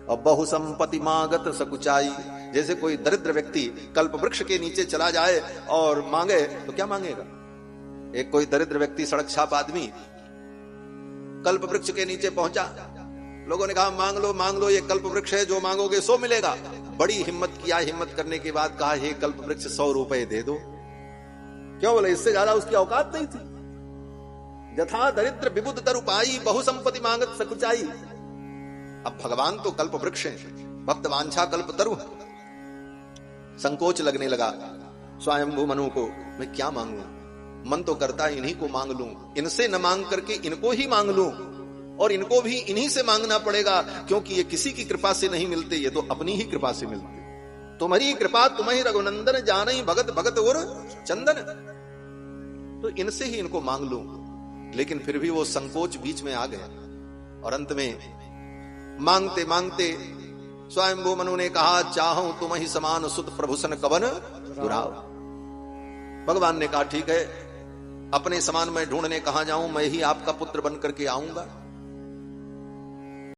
A: और बहु संपत्ति मांगत सकुचाई। जैसे कोई दरिद्र व्यक्ति कल्प वृक्ष के नीचे चला जाए और मांगे तो क्या मांगेगा? एक कोई दरिद्र व्यक्ति, सड़क छाप आदमी कल्प वृक्ष के नीचे पहुंचा, लोगों ने कहा मांग लो, ये कल्प वृक्ष है, जो मांगोगे सो मिलेगा। बड़ी हिम्मत किया, हिम्मत करने के बाद कहा, हे कल्प वृक्ष 100 रुपए दे दो। क्यों बोले? इससे ज्यादा उसकी औकात नहीं थी। जथा दरिद्र विबुध तरुपाई बहु संपत्ति मांगत सकुचाई। अब भगवान तो कल्प वृक्ष हैं, भक्त वांछा कल्प तरु। संकोच लगने लगा स्वयंभू मनु को, मैं क्या मांगू? मन तो करता है इन्हीं को मांग लूं, इनसे न मांग करके इनको ही मांग लूं, और इनको भी इन्हीं से मांगना पड़ेगा, क्योंकि ये किसी की कृपा से नहीं मिलते, ये तो अपनी ही कृपा से मिलते। तुम्हारी कृपा तुम्हें रघुनंदन जानई भगत भगत और चंदन। तो इनसे ही इनको मांग लूं। लेकिन फिर भी वो संकोच बीच में आ गया, और अंत में मांगते मांगते स्वयंभू मनु ने कहा, चाहूं तुम ही समान सुत प्रभुसन कवन दुराव। भगवान ने कहा, ठीक है, अपने समान मैं ढूंढने कहां जाऊं, मैं ही आपका पुत्र बन करके आऊंगा।